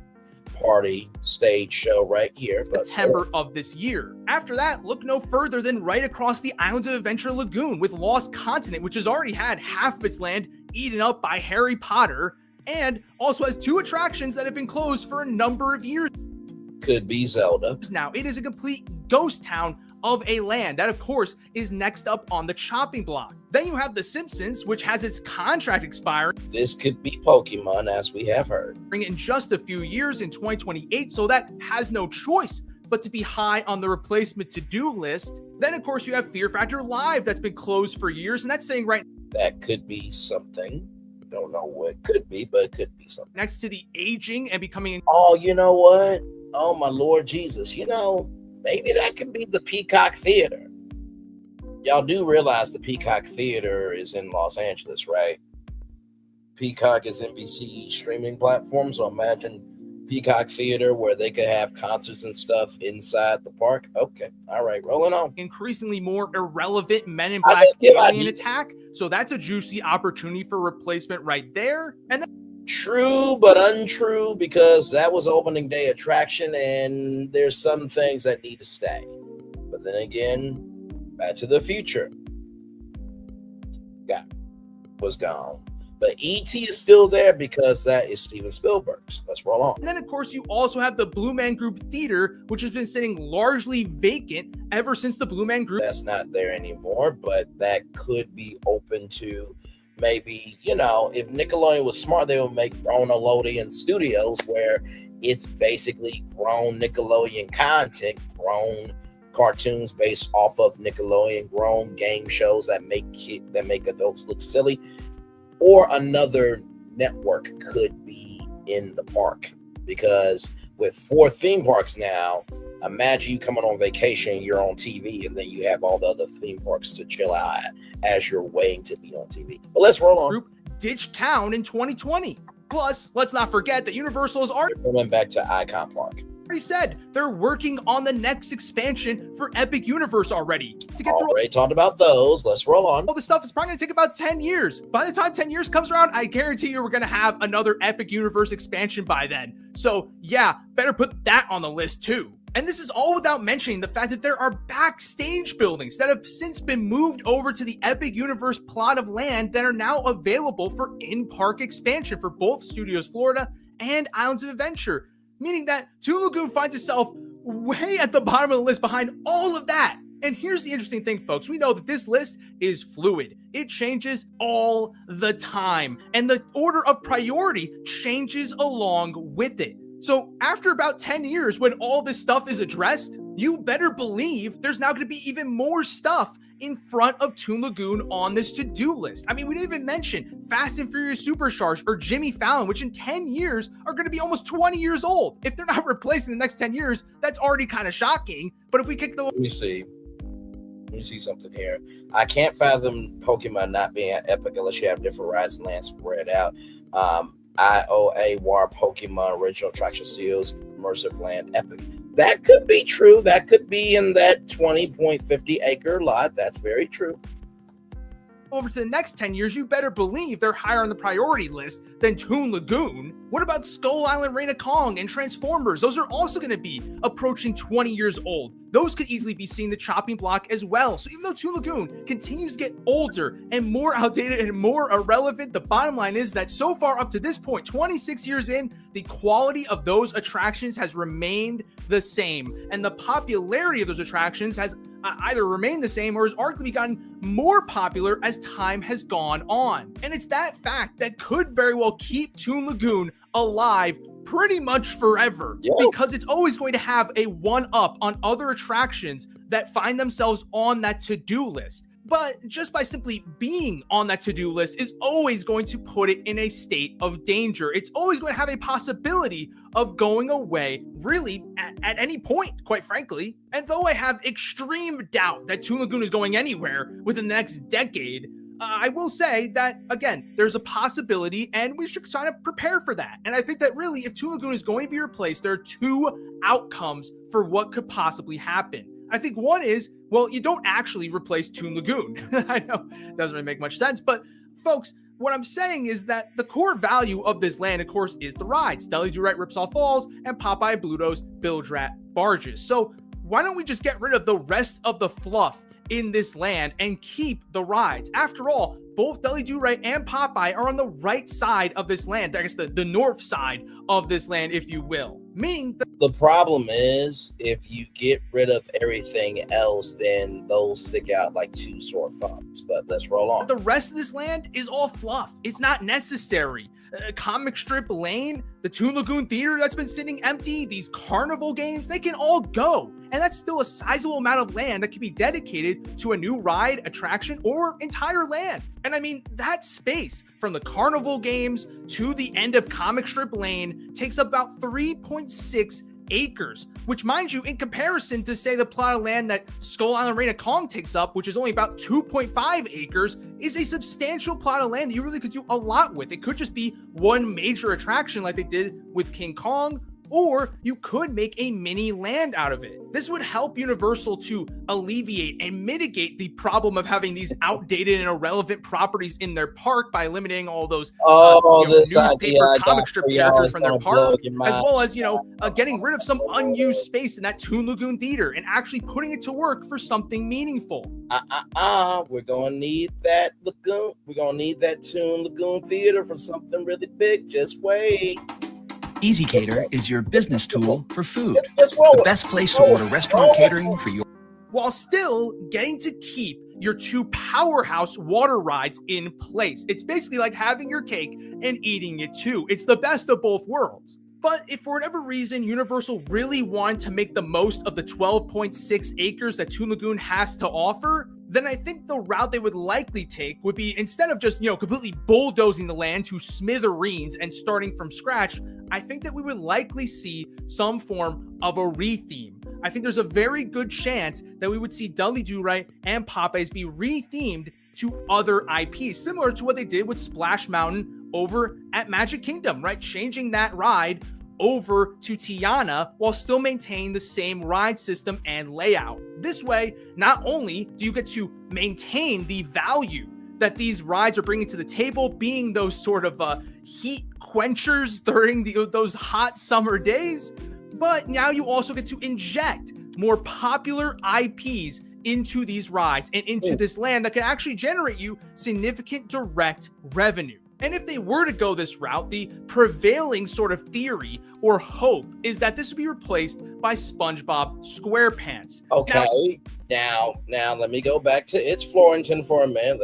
Party stage show right here. September of this year. After that, look no further than right across the Islands of Adventure Lagoon with Lost Continent, which has already had half of its land eaten up by Harry Potter, and also has 2 attractions that have been closed for a number of years. Could be Zelda. Now, it is a complete ghost town of a land. That, of course, is next up on the chopping block. Then you have The Simpsons, which has its contract expiring. This could be Pokemon, as we have heard. In just a few years in 2028, so that has no choice but to be high on the replacement to-do list. Then, of course, you have Fear Factor Live that's been closed for years, and that's saying right that could be something. Don't know what it could be, but it could be something. Next to the aging and becoming... Oh, you know what? Oh, my Lord Jesus. Maybe that could be the Peacock Theater. Y'all do realize the Peacock Theater is in Los Angeles, right? Peacock is NBC streaming platform, so imagine Peacock Theater where they could have concerts and stuff inside the park. Okay, all right, rolling on. Increasingly more irrelevant Men in Black alien attack, so that's a juicy opportunity for replacement right there. And then true but untrue, because that was opening day attraction and there's some things that need to stay. But then again, Back to the Future was gone. But E.T. is still there because that is Steven Spielberg's. Let's roll on. And then, of course, you also have the Blue Man Group Theater, which has been sitting largely vacant ever since the Blue Man Group. That's not there anymore, but that could be open to maybe, if Nickelodeon was smart, they would make grown Nickelodeon Studios, where it's basically grown Nickelodeon content, grown cartoons based off of Nickelodeon, grown game shows that make adults look silly. Or another network could be in the park, because with 4 theme parks now, imagine you coming on vacation, you're on TV, and then you have all the other theme parks to chill out at as you're waiting to be on TV. But let's roll on. Group ditched town in 2020. Plus, let's not forget that Universal is already coming back to Icon Park. Already said they're working on the next expansion for Epic Universe already. To get through already talked about those. Let's roll on. All this stuff is probably going to take about 10 years. By the time 10 years comes around, I guarantee you we're going to have another Epic Universe expansion by then. So yeah, better put that on the list too. And this is all without mentioning the fact that there are backstage buildings that have since been moved over to the Epic Universe plot of land that are now available for in-park expansion for both Studios Florida and Islands of Adventure. Meaning that Toon Lagoon finds itself way at the bottom of the list behind all of that. And here's the interesting thing, folks. We know that this list is fluid. It changes all the time. And the order of priority changes along with it. So after about 10 years, when all this stuff is addressed, you better believe there's now going to be even more stuff in front of Toon Lagoon on this to-do list. I mean, we didn't even mention Fast and Furious Supercharged or Jimmy Fallon, which in 10 years are going to be almost 20 years old. If they're not replaced in the next 10 years, that's already kind of shocking. But if we kick the... Let me see something here. I can't fathom Pokemon not being at Epic unless you have different rides and lands spread out. IOA War Pokemon Original Attraction Studios Immersive Land Epic. That could be true. That could be in that 20.50 acre lot. That's very true. Over to the next 10 years, you better believe they're higher on the priority list than Toon Lagoon. What about Skull Island Reign of Kong and Transformers? Those are also going to be approaching 20 years old. Those could easily be seen the chopping block as well. So even though Toon Lagoon continues to get older and more outdated and more irrelevant, the bottom line is that so far up to this point, 26 years in, the quality of those attractions has remained the same. And the popularity of those attractions has either remained the same or has arguably gotten more popular as time has gone on. And it's that fact that could very well keep Toon Lagoon alive pretty much forever, because it's always going to have a one-up on other attractions that find themselves on that to-do list. But just by simply being on that to-do list is always going to put it in a state of danger. It's always going to have a possibility of going away, really, at any point, quite frankly. And though I have extreme doubt that Toon Lagoon is going anywhere within the next decade, I will say that, again, there's a possibility and we should kind of prepare for that. And I think that really, if Toon Lagoon is going to be replaced, there are two outcomes for what could possibly happen. I think one is, well, you don't actually replace Toon Lagoon. I know it doesn't really make much sense, but folks, what I'm saying is that the core value of this land, of course, is the rides. Dudley Do-Right Ripsaw Falls and Popeye Bluto's Bilge Rat barges. So why don't we just get rid of the rest of the fluff in this land and keep the rides? After all, both Dudley Do-Right and Popeye are on the right side of this land. I guess the north side of this land, if you will. Meaning the problem is, if you get rid of everything else, then those stick out like two sore thumbs. But let's roll on. The rest of this land is all fluff. It's not necessary. Comic Strip Lane, the Toon Lagoon Theater that's been sitting empty, these carnival games, they can all go. And that's still a sizable amount of land that can be dedicated to a new ride, attraction, or entire land. And I mean, that space from the carnival games to the end of Comic Strip Lane takes about 3.6 acres, which, mind you, in comparison to, say, the plot of land that Skull Island Reign of Kong takes up, which is only about 2.5 acres, is a substantial plot of land that you really could do a lot with. It could just be one major attraction like they did with King Kong, or you could make a mini land out of it. This would help Universal to alleviate and mitigate the problem of having these outdated and irrelevant properties in their park by eliminating all those newspaper comic strip characters from their park, as well as, getting rid of some unused space in that Toon Lagoon Theater and actually putting it to work for something meaningful. We're going to need that lagoon. We're going to need that Toon Lagoon Theater for something really big. Just wait. EasyCater is your business tool for food. The best place to order restaurant catering for your... While still getting to keep your two powerhouse water rides in place. It's basically like having your cake and eating it too. It's the best of both worlds. But if for whatever reason Universal really wanted to make the most of the 12.6 acres that Toon Lagoon has to offer, then I think the route they would likely take would be, instead of just, completely bulldozing the land to smithereens and starting from scratch, I think that we would likely see some form of a retheme. I think there's a very good chance that we would see Dudley Do-Right and Popeyes be rethemed to other IPs, similar to what they did with Splash Mountain over at Magic Kingdom, right? Changing that ride over to Tiana while still maintaining the same ride system and layout. This way, not only do you get to maintain the value that these rides are bringing to the table, being those sort of heat quenchers during those hot summer days, but now you also get to inject more popular IPs into these rides and into this land that can actually generate you significant direct revenue. And if they were to go this route, the prevailing sort of theory or hope is that this would be replaced by SpongeBob SquarePants. Okay, now let me go back to It's Florentin for a minute.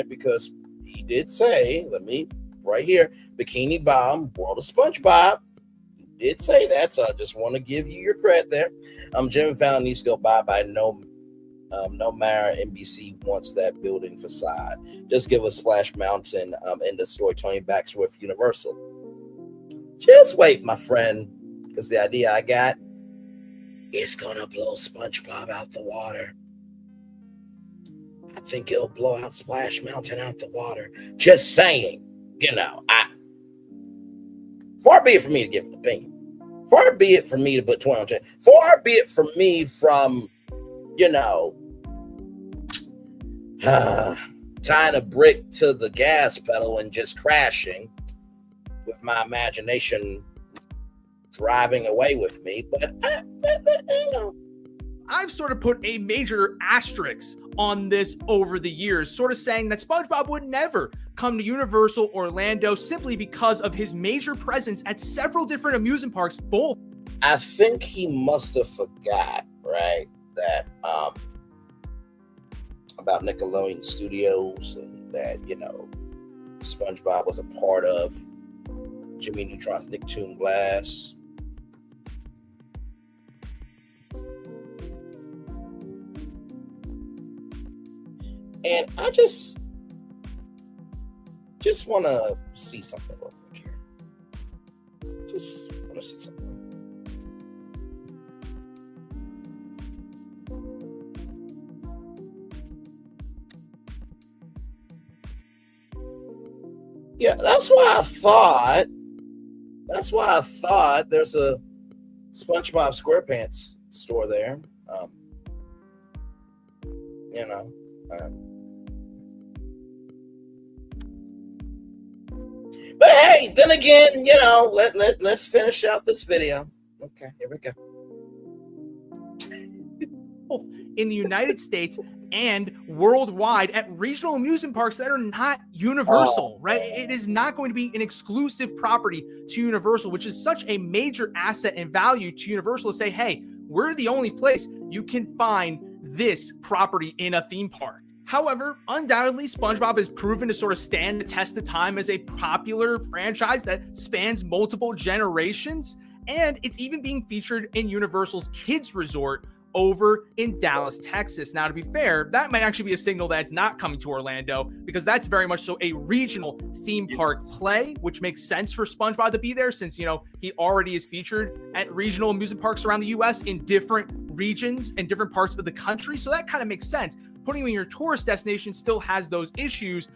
Because he did say, right here, Bikini Bomb, World of SpongeBob. He did say that, so I just want to give you your credit there. Jimmy Fallon needs to go bye-bye. No matter NBC wants that building facade. Just give us Splash Mountain and the story Tony Baxter with Universal. Just wait, my friend, because the idea I got is gonna blow SpongeBob out the water. I think it'll blow out Splash Mountain out the water. Just saying, far be it for me to give an opinion. Far be it for me to put 20 on 10. Far be it for me from, tying a brick to the gas pedal and just crashing with my imagination driving away with me. But I've sort of put a major asterisk on this over the years, sort of saying that SpongeBob would never come to Universal Orlando simply because of his major presence at several different amusement parks. Both. I think he must have forgot, right, that about Nickelodeon Studios and that, SpongeBob was a part of Jimmy Neutron's Nicktoon Blast. And I just want to see something real quick here. Just want to see something. Yeah, that's what I thought. That's why I thought there's a SpongeBob SquarePants store there. You know. But hey, then again, you know, let's finish out this video. Okay, here we go. In the United States and worldwide at regional amusement parks that are not Universal, right? It is not going to be an exclusive property to Universal, which is such a major asset and value to Universal to say, hey, we're the only place you can find this property in a theme park. However, undoubtedly, SpongeBob has proven to sort of stand the test of time as a popular franchise that spans multiple generations, and it's even being featured in Universal's Kids Resort over in Dallas, Texas. Now, to be fair, that might actually be a signal that it's not coming to Orlando, because that's very much so a regional theme park play, which makes sense for SpongeBob to be there since, you know, he already is featured at regional amusement parks around the US in different regions and different parts of the country. So that kind of makes sense. Putting him in your tourist destination still has those issues.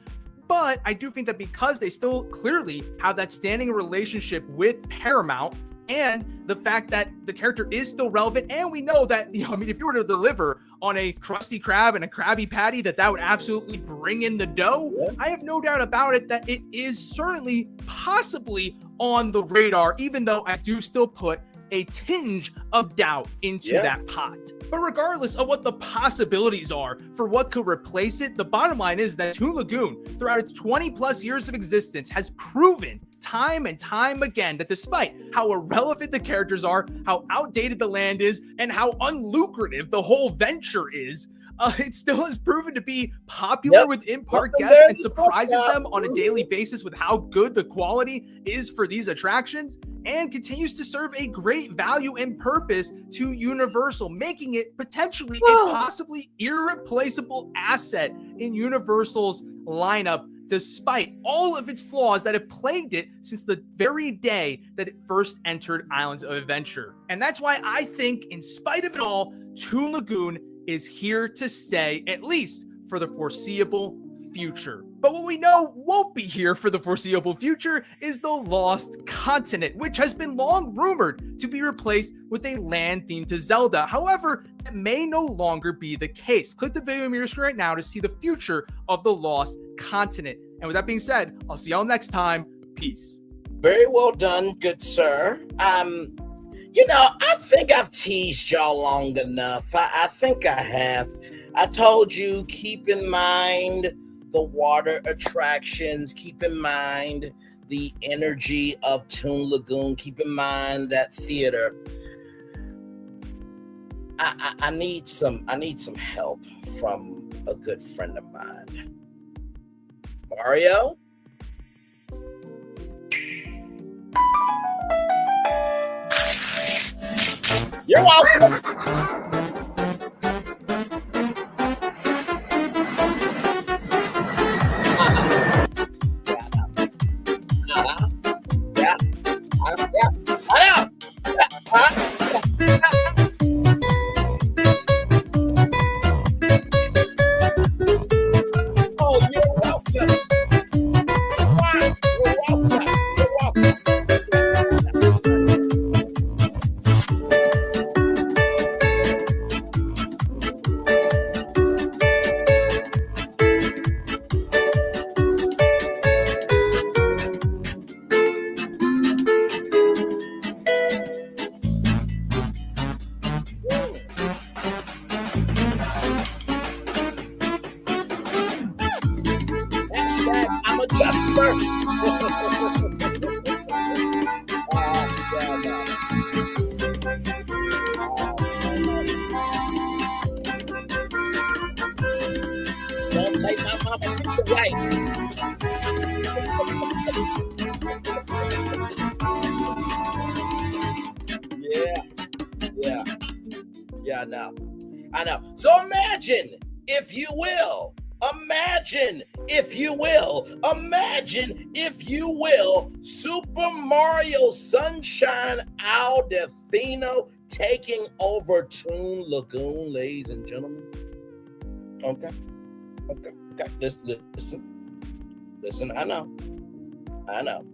But I do think that because they still clearly have that standing relationship with Paramount, and the fact that the character is still relevant, and we know that, you know, I mean, if you were to deliver on a Krusty Krab and a Krabby Patty, that would absolutely bring in the dough. I have no doubt about it that it is certainly possibly on the radar, even though I do still put a tinge of doubt into that pot. But regardless of what the possibilities are for what could replace it, the bottom line is that Toon Lagoon, throughout its 20 plus years of existence, has proven time and time again that despite how irrelevant the characters are, how outdated the land is, and how unlucrative the whole venture is, it still has proven to be popular with in-park guests and surprises them on a daily basis with how good the quality is for these attractions, and continues to serve a great value and purpose to Universal, making it potentially a possibly irreplaceable asset in Universal's lineup, despite all of its flaws that have plagued it since the very day that it first entered Islands of Adventure. And that's why I think, in spite of it all, Toon Lagoon is here to stay, at least for the foreseeable future. But what we know won't be here for the foreseeable future is the Lost Continent, which has been long rumored to be replaced with a land themed to Zelda. However, that may no longer be the case. Click the video on your screen right now to see the future of the Lost Continent. And with that being said, I'll see y'all next time. Peace. Very well done, good sir. You know, I think I've teased y'all long enough. I think I have. I told you, keep in mind the water attractions, keep in mind the energy of Toon Lagoon, keep in mind that theater. I need some help from a good friend of mine. Mario? You're welcome. Don't take my mama picture Yeah, I know. So imagine, if you will, Super Mario Sunshine Aldefino taking over Toon Lagoon, ladies and gentlemen. Okay. Listen. I know. I know.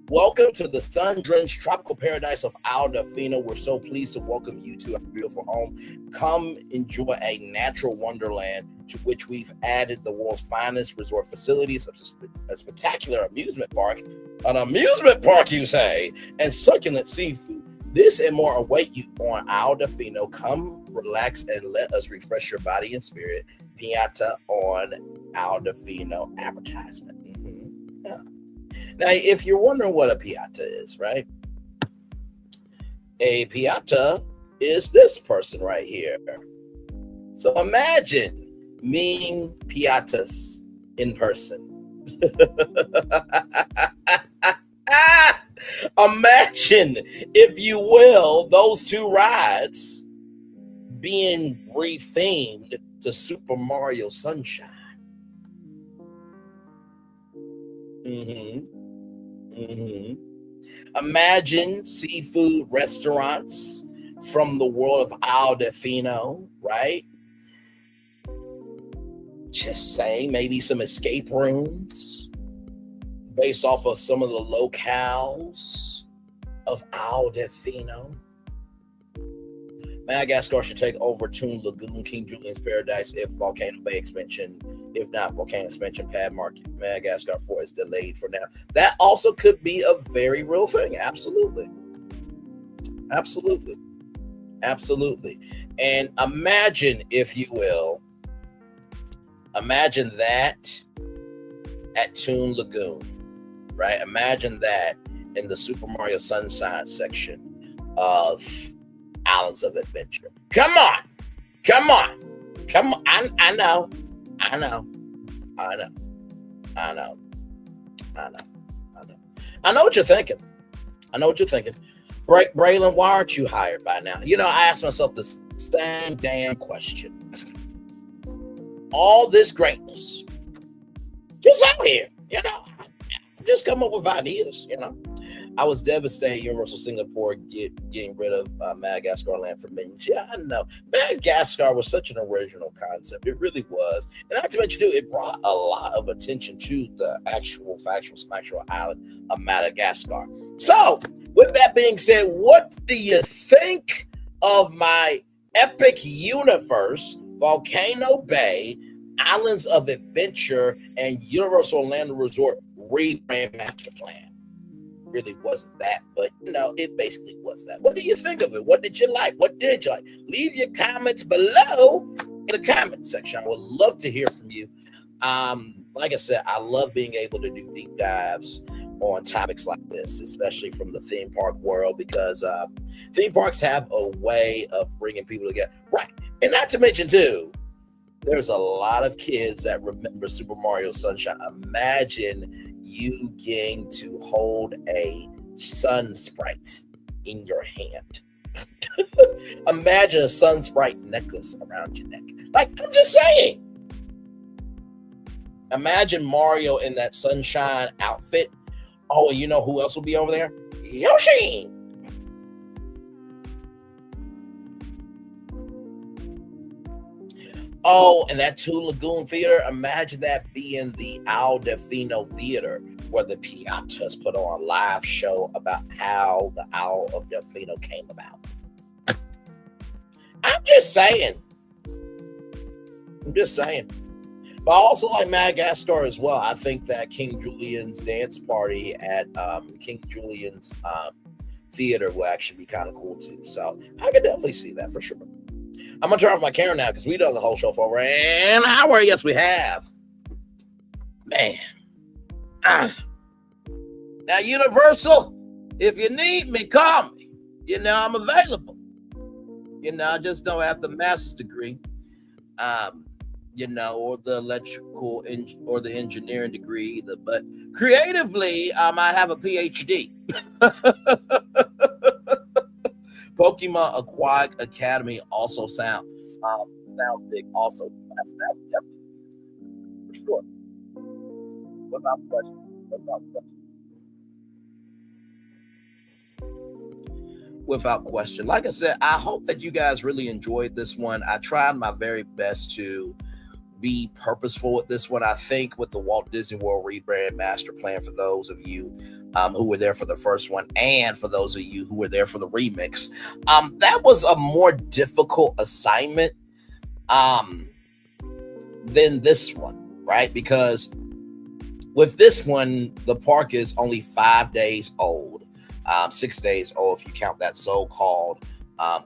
Welcome to the sun-drenched tropical paradise of Aldefino. We're so pleased to welcome you to our beautiful home. Come enjoy a natural wonderland to which we've added the world's finest resort facilities, such as a spectacular amusement park, an amusement park, you say, and succulent seafood. This and more await you on Aldefino. Come relax and let us refresh your body and spirit. Piata on Aldefino advertisement. Yeah. Now, if you're wondering what a piata is, right? A piata is this person right here. So imagine meeting piatas in person. Imagine, if you will, those two rides being rethemed to Super Mario Sunshine. Imagine seafood restaurants from the world of Aldefino, right? Just saying, maybe some escape rooms based off of some of the locales of Aldefino. Madagascar should take over Toon Lagoon, King Julian's Paradise if Volcano Bay expansion, if not Volcano expansion pad market Madagascar 4 is delayed for now. That also could be a very real thing. Absolutely. Absolutely. Absolutely. And imagine, if you will, imagine that at Toon Lagoon, right? Imagine that in the Super Mario Sunshine section of Islands of Adventure. Come on. Come on. Come on. I know. I know. I know. I know. I know. I know. I know what you're thinking. I know what you're thinking. Braylon, why aren't you hired by now? You know, I asked myself the same damn question. All this greatness. Just out here, you know. Just come up with ideas, you know. I was devastated Universal Singapore getting rid of Madagascar Land for Minions. Yeah, I know. Madagascar was such an original concept. It really was. And not to mention, too, it brought a lot of attention to the actual factual island of Madagascar. So, with that being said, what do you think of my epic universe, Volcano Bay, Islands of Adventure, and Universal Orlando Resort rebrand master plan? Really wasn't that, but you know, it basically was that. What do you think of it? What did you like? What did you like? Leave your comments below in the comment section. I would love to hear from you. Like I said, I love being able to do deep dives on topics like this, especially from the theme park world, because theme parks have a way of bringing people together, right? And not to mention too, there's a lot of kids that remember Super Mario Sunshine. Imagine you getting to hold a sun sprite in your hand. Imagine a sun sprite necklace around your neck. Like, I'm just saying. Imagine Mario in that sunshine outfit. Oh, and you know who else will be over there? Yoshi. Oh, and that Toon Lagoon Theater, imagine that being the Aldefino Theater, where the Piatas put on a live show about how the Owl of Delfino came about. I'm just saying. I'm just saying. But I also like Madagascar as well. I think that King Julian's dance party at King Julian's theater will actually be kind of cool too. So I could definitely see that for sure. I'm going to turn off my camera now because we've done the whole show for over an hour. Yes, we have. Man. Now, Universal, if you need me, call me. You know, I'm available. You know, I just don't have the master's degree, you know, or the electrical or the engineering degree either. But creatively, I have a PhD. Pokemon Aquatic Academy also sounds big. Also, that's definitely for sure. Without question. Without question. Like I said, I hope that you guys really enjoyed this one. I tried my very best to be purposeful with this one. I think with the Walt Disney World rebrand master plan, for those of you who were there for the first one, and for those of you who were there for the remix, that was a more difficult assignment than this one, right? Because with this one, the park is only 5 days old, 6 days old if you count that so-called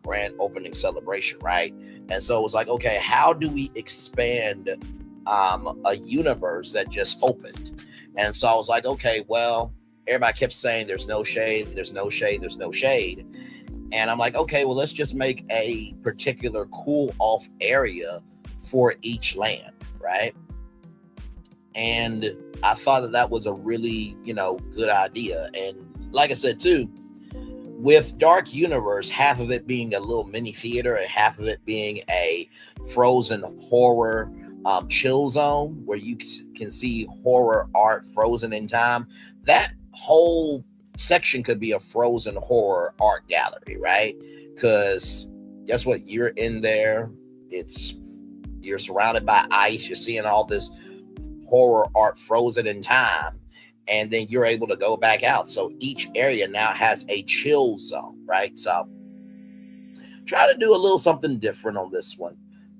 grand opening celebration, right? And so it was like, okay, how do we expand a universe that just opened? And so I was like, okay, well, everybody kept saying there's no shade, there's no shade, there's no shade. And I'm like, okay, well, let's just make a particular cool off area for each land, right? And I thought that that was a really, good idea. And like I said, too, with Dark Universe, half of it being a little mini theater and half of it being a frozen horror chill zone where you can see horror art frozen in time, that whole section could be a frozen horror art gallery, right? Because guess what? You're in there. You're surrounded by ice. You're seeing all this horror art frozen in time. And then you're able to go back out. So each area now has a chill zone, right? So try to do a little something different on this one.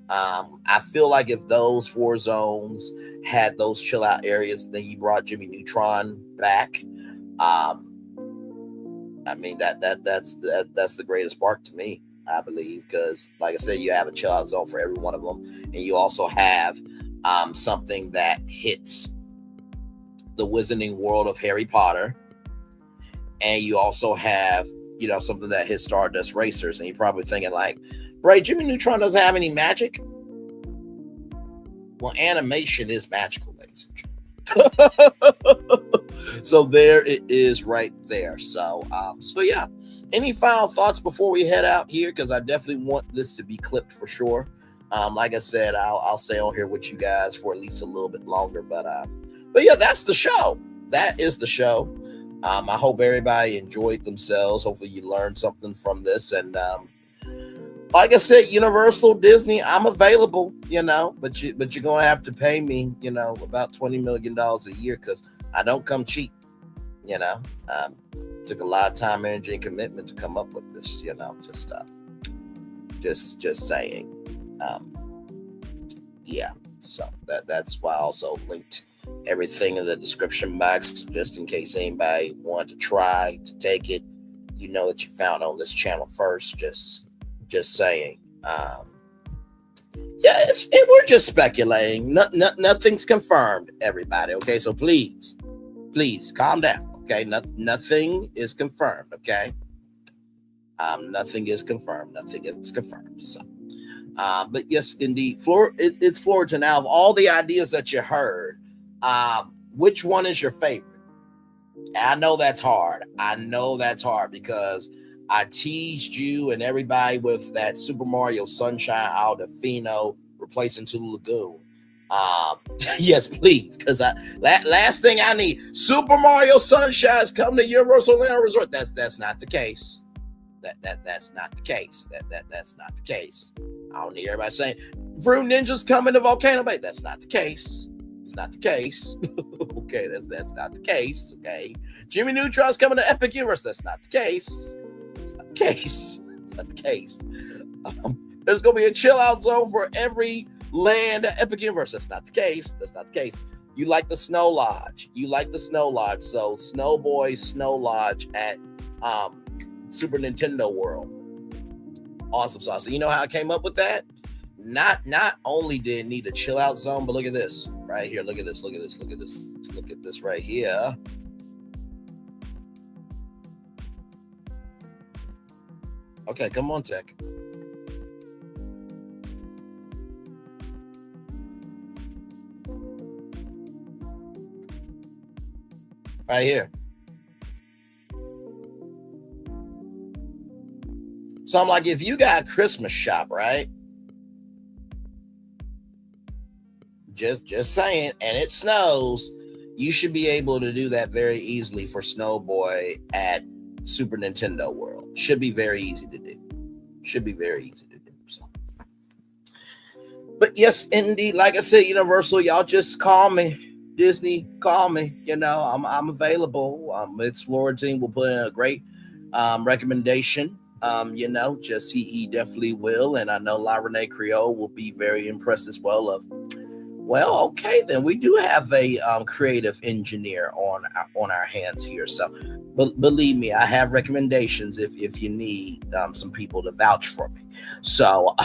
I feel like if those 4 zones had those chill out areas, then you brought Jimmy Neutron back. I mean, that's the greatest park to me, I believe, because like I said, you have a chill out zone for every one of them. And you also have something that hits the Wizarding World of Harry Potter, and you also have something that hits Stardust Racers. And you're probably thinking like, right, Jimmy Neutron doesn't have any magic. Well, animation is magical, ladies and gentlemen. So there it is right there. So yeah, any final thoughts before we head out here, because I definitely want this to be clipped for sure. Like I said, I'll stay on here with you guys for at least a little bit longer, but yeah, that's the show. That is the show. I hope everybody enjoyed themselves. Hopefully you learned something from this. And like I said, Universal Disney, I'm available, but you're going to have to pay me, about $20 million a year, because I don't come cheap, took a lot of time, energy, and commitment to come up with this, just saying. Yeah, so that's why I also linked everything in the description box, just in case anybody wanted to try to take it. That you found on this channel first. Just saying. Yeah, we're just speculating. Nothing's confirmed, everybody. Okay, so please calm down. Okay, nothing is confirmed. Okay, nothing is confirmed. Nothing is confirmed. So, but yes, indeed, it's Florida. Now, of all the ideas that you heard, which one is your favorite? I know that's hard. Because I teased you and everybody with that Super Mario Sunshine Aldefino replacing to the Lagoon. Yes, please, because that last thing I need, Super Mario Sunshine's coming to Universal Orlando Resort. That's not the case. That's not the case. That's not the case. I don't need everybody saying Fruit Ninja's coming to Volcano Bay. That's not the case. It's not the case. Okay, that's not the case. Okay, Jimmy Neutron's coming to Epic Universe. That's not the case. It's not the case. It's not the case. There's gonna be a chill out zone for every land at Epic Universe. That's not the case. That's not the case. You like the Snow Lodge. So Snow Boy Snow Lodge at Super Nintendo World. Awesome sauce. So you know how I came up with that? Not only did it need a chill out zone, but look at this right here. Look at this right here. Okay, come on, Tech. Right here. So I'm like, if you got a Christmas shop, right? Just saying, and it snows, you should be able to do that very easily for Snowboy at Super Nintendo World. Should be very easy to do. So But yes, indeed, like I said, Universal, y'all just call me. Disney, call me. I'm available. It's Florentine will put in a great recommendation. Just he definitely will, and I know La Renee Creole will be very impressed as well. Well, okay, then we do have a creative engineer on our hands here. So, believe me, I have recommendations if you need some people to vouch for me. So,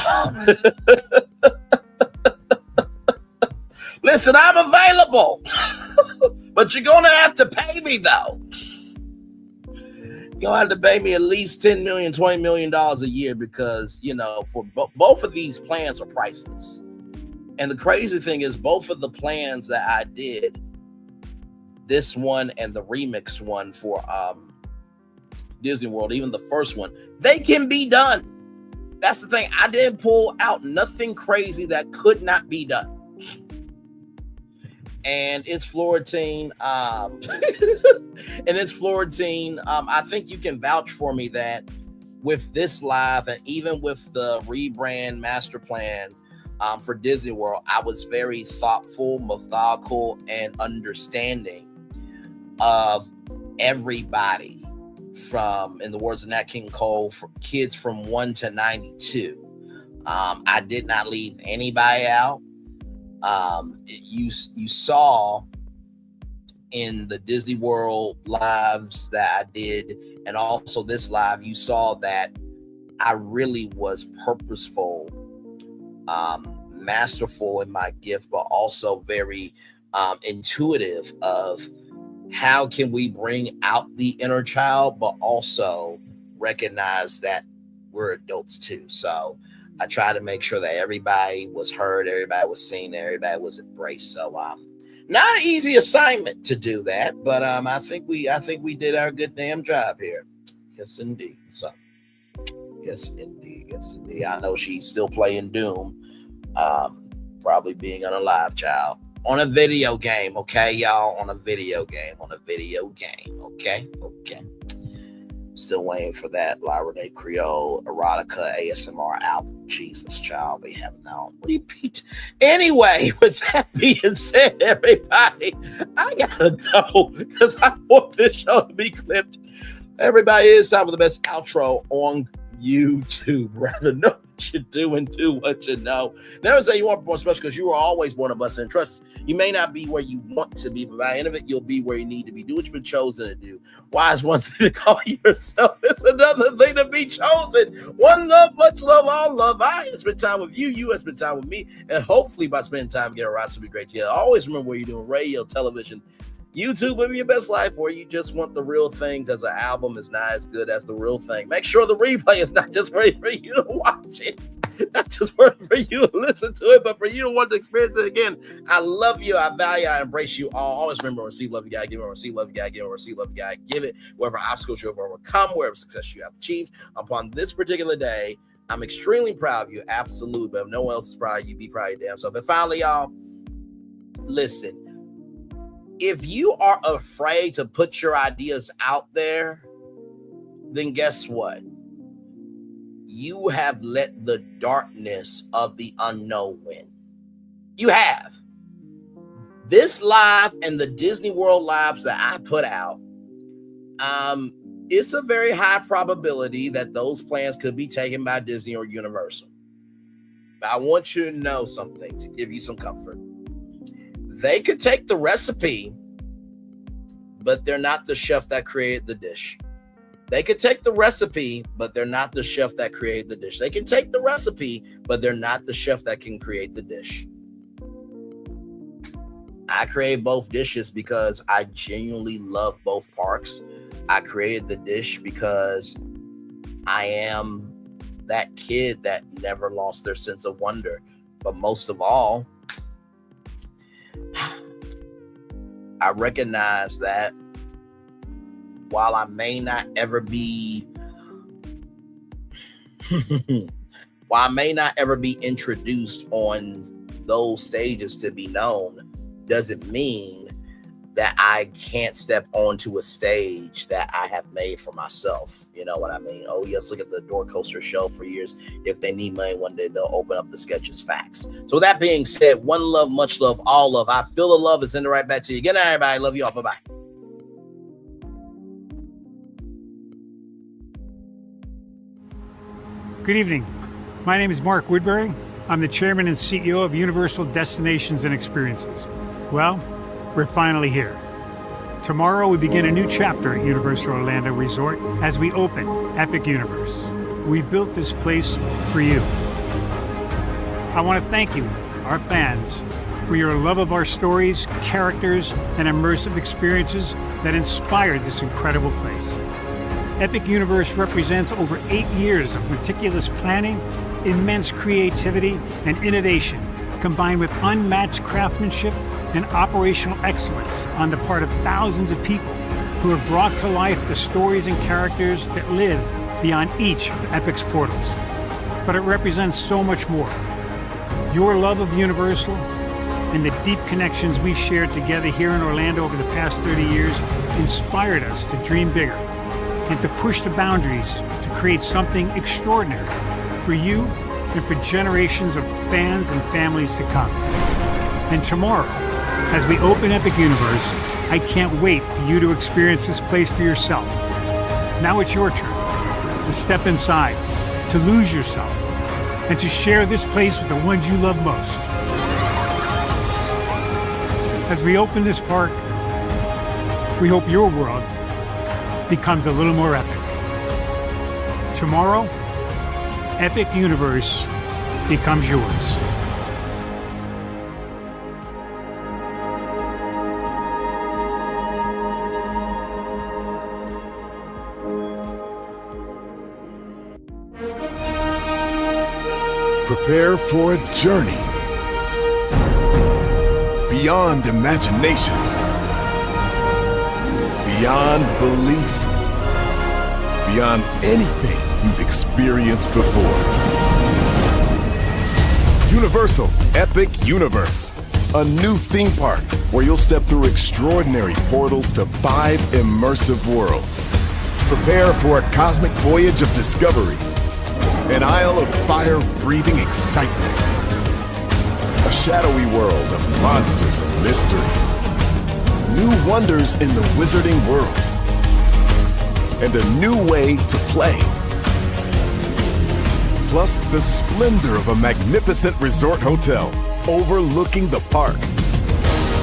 listen, I'm available, but you're gonna have to pay me though. You'll have to pay me at least $10 million, $20 million a year because for both of these plans are priceless. And the crazy thing is, both of the plans that I did, this one and the remixed one for Disney World, even the first one, they can be done. That's the thing. I didn't pull out nothing crazy that could not be done. And it's Florentine. I think you can vouch for me that with this live and even with the rebrand master plan for Disney World, I was very thoughtful, methodical, and understanding of everybody from, in the words of Nat King Cole, for kids from 1 to 92. I did not leave anybody out. You saw in the Disney World lives that I did, and also this live, you saw that I really was purposeful, masterful in my gift, but also very intuitive of how can we bring out the inner child, but also recognize that we're adults too. So I try to make sure that everybody was heard, everybody was seen, everybody was embraced. So not an easy assignment to do that, but I think we did our good damn job here. Yes, indeed. So yes, indeed. I know she's still playing Doom, probably being unalive, child. On a video game, okay, y'all? On a video game, okay? Still waiting for that La Renee Creole erotica ASMR album. Jesus, child, we have now repeat. Anyway, with that being said, everybody, I gotta go because I want this show to be clipped. Everybody, it's time for the best outro on YouTube. Rather know what you do and do what you know. Never say you weren't born special because you were always born a blessing. And trust, you may not be where you want to be, but by the end of it, you'll be where you need to be. Do what you've been chosen to do. Why is one thing to call yourself? It's another thing to be chosen. One love, much love, all love. I have spent time with you. You have spent time with me. And hopefully by spending time getting around to be great to you. Always remember where you're doing radio, television, YouTube, living your best life, or you just want the real thing because the album is not as good as the real thing. Make sure the replay is not just for you to watch it, not just for you to listen to it, but for you to want to experience it again. I love you. I value. I embrace you all. Always remember, receive love you gotta give it, receive love you gotta give it, receive love you gotta give it. Wherever obstacles you have overcome, wherever success you have achieved upon this particular day, I'm extremely proud of you. Absolutely. But if no one else is proud of you, be proud of your damn self. And finally, y'all, listen. If you are afraid to put your ideas out there, then guess what? You have let the darkness of the unknown win. You have. This live and the Disney World lives that I put out, it's a very high probability that those plans could be taken by Disney or Universal. But I want you to know something to give you some comfort. They could take the recipe, but they're not the chef that created the dish. They could take the recipe, but they're not the chef that created the dish. They can take the recipe, but they're not the chef that can create the dish. I create both dishes because I genuinely love both parks. I created the dish because I am that kid that never lost their sense of wonder. But most of all, I recognize that while I may not ever be introduced on those stages to be known, doesn't mean that I can't step onto a stage that I have made for myself. You know what I mean? Oh, yes, look at the Door Coaster show for years. If they need money one day, they'll open up the sketches. Facts. So with that being said, one love, much love, all love. I feel the love. It's in the right back to you. Good night, everybody. Love you all. Bye-bye. Good evening. My name is Mark Woodbury. I'm the chairman and CEO of Universal Destinations and Experiences. Well, we're finally here. Tomorrow we begin a new chapter at Universal Orlando Resort as we open Epic Universe. We built this place for you. I want to thank you, our fans, for your love of our stories, characters, and immersive experiences that inspired this incredible place. Epic Universe represents over 8 years of meticulous planning, immense creativity, and innovation, combined with unmatched craftsmanship and operational excellence on the part of thousands of people who have brought to life the stories and characters that live beyond each of Epic's portals. But it represents so much more. Your love of Universal and the deep connections we've shared together here in Orlando over the past 30 years inspired us to dream bigger and to push the boundaries to create something extraordinary for you and for generations of fans and families to come. And tomorrow, as we open Epic Universe, I can't wait for you to experience this place for yourself. Now it's your turn to step inside, to lose yourself, and to share this place with the ones you love most. As we open this park, we hope your world becomes a little more epic. Tomorrow, Epic Universe becomes yours. Prepare for a journey beyond imagination, beyond belief, beyond anything you've experienced before. Universal Epic Universe, a new theme park where you'll step through extraordinary portals to 5 immersive worlds. Prepare for a cosmic voyage of discovery, an isle of fire-breathing excitement, a shadowy world of monsters and mystery, new wonders in the wizarding world, and a new way to play. Plus the splendor of a magnificent resort hotel overlooking the park.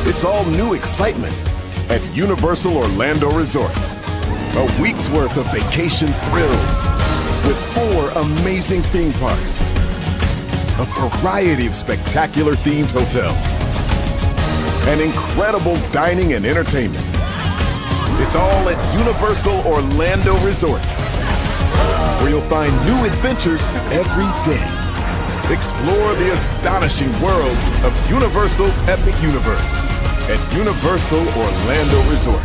It's all new excitement at Universal Orlando Resort. A week's worth of vacation thrills with 4 amazing theme parks, a variety of spectacular themed hotels, and incredible dining and entertainment. It's all at Universal Orlando Resort, where you'll find new adventures every day. Explore the astonishing worlds of Universal Epic Universe at Universal Orlando Resort.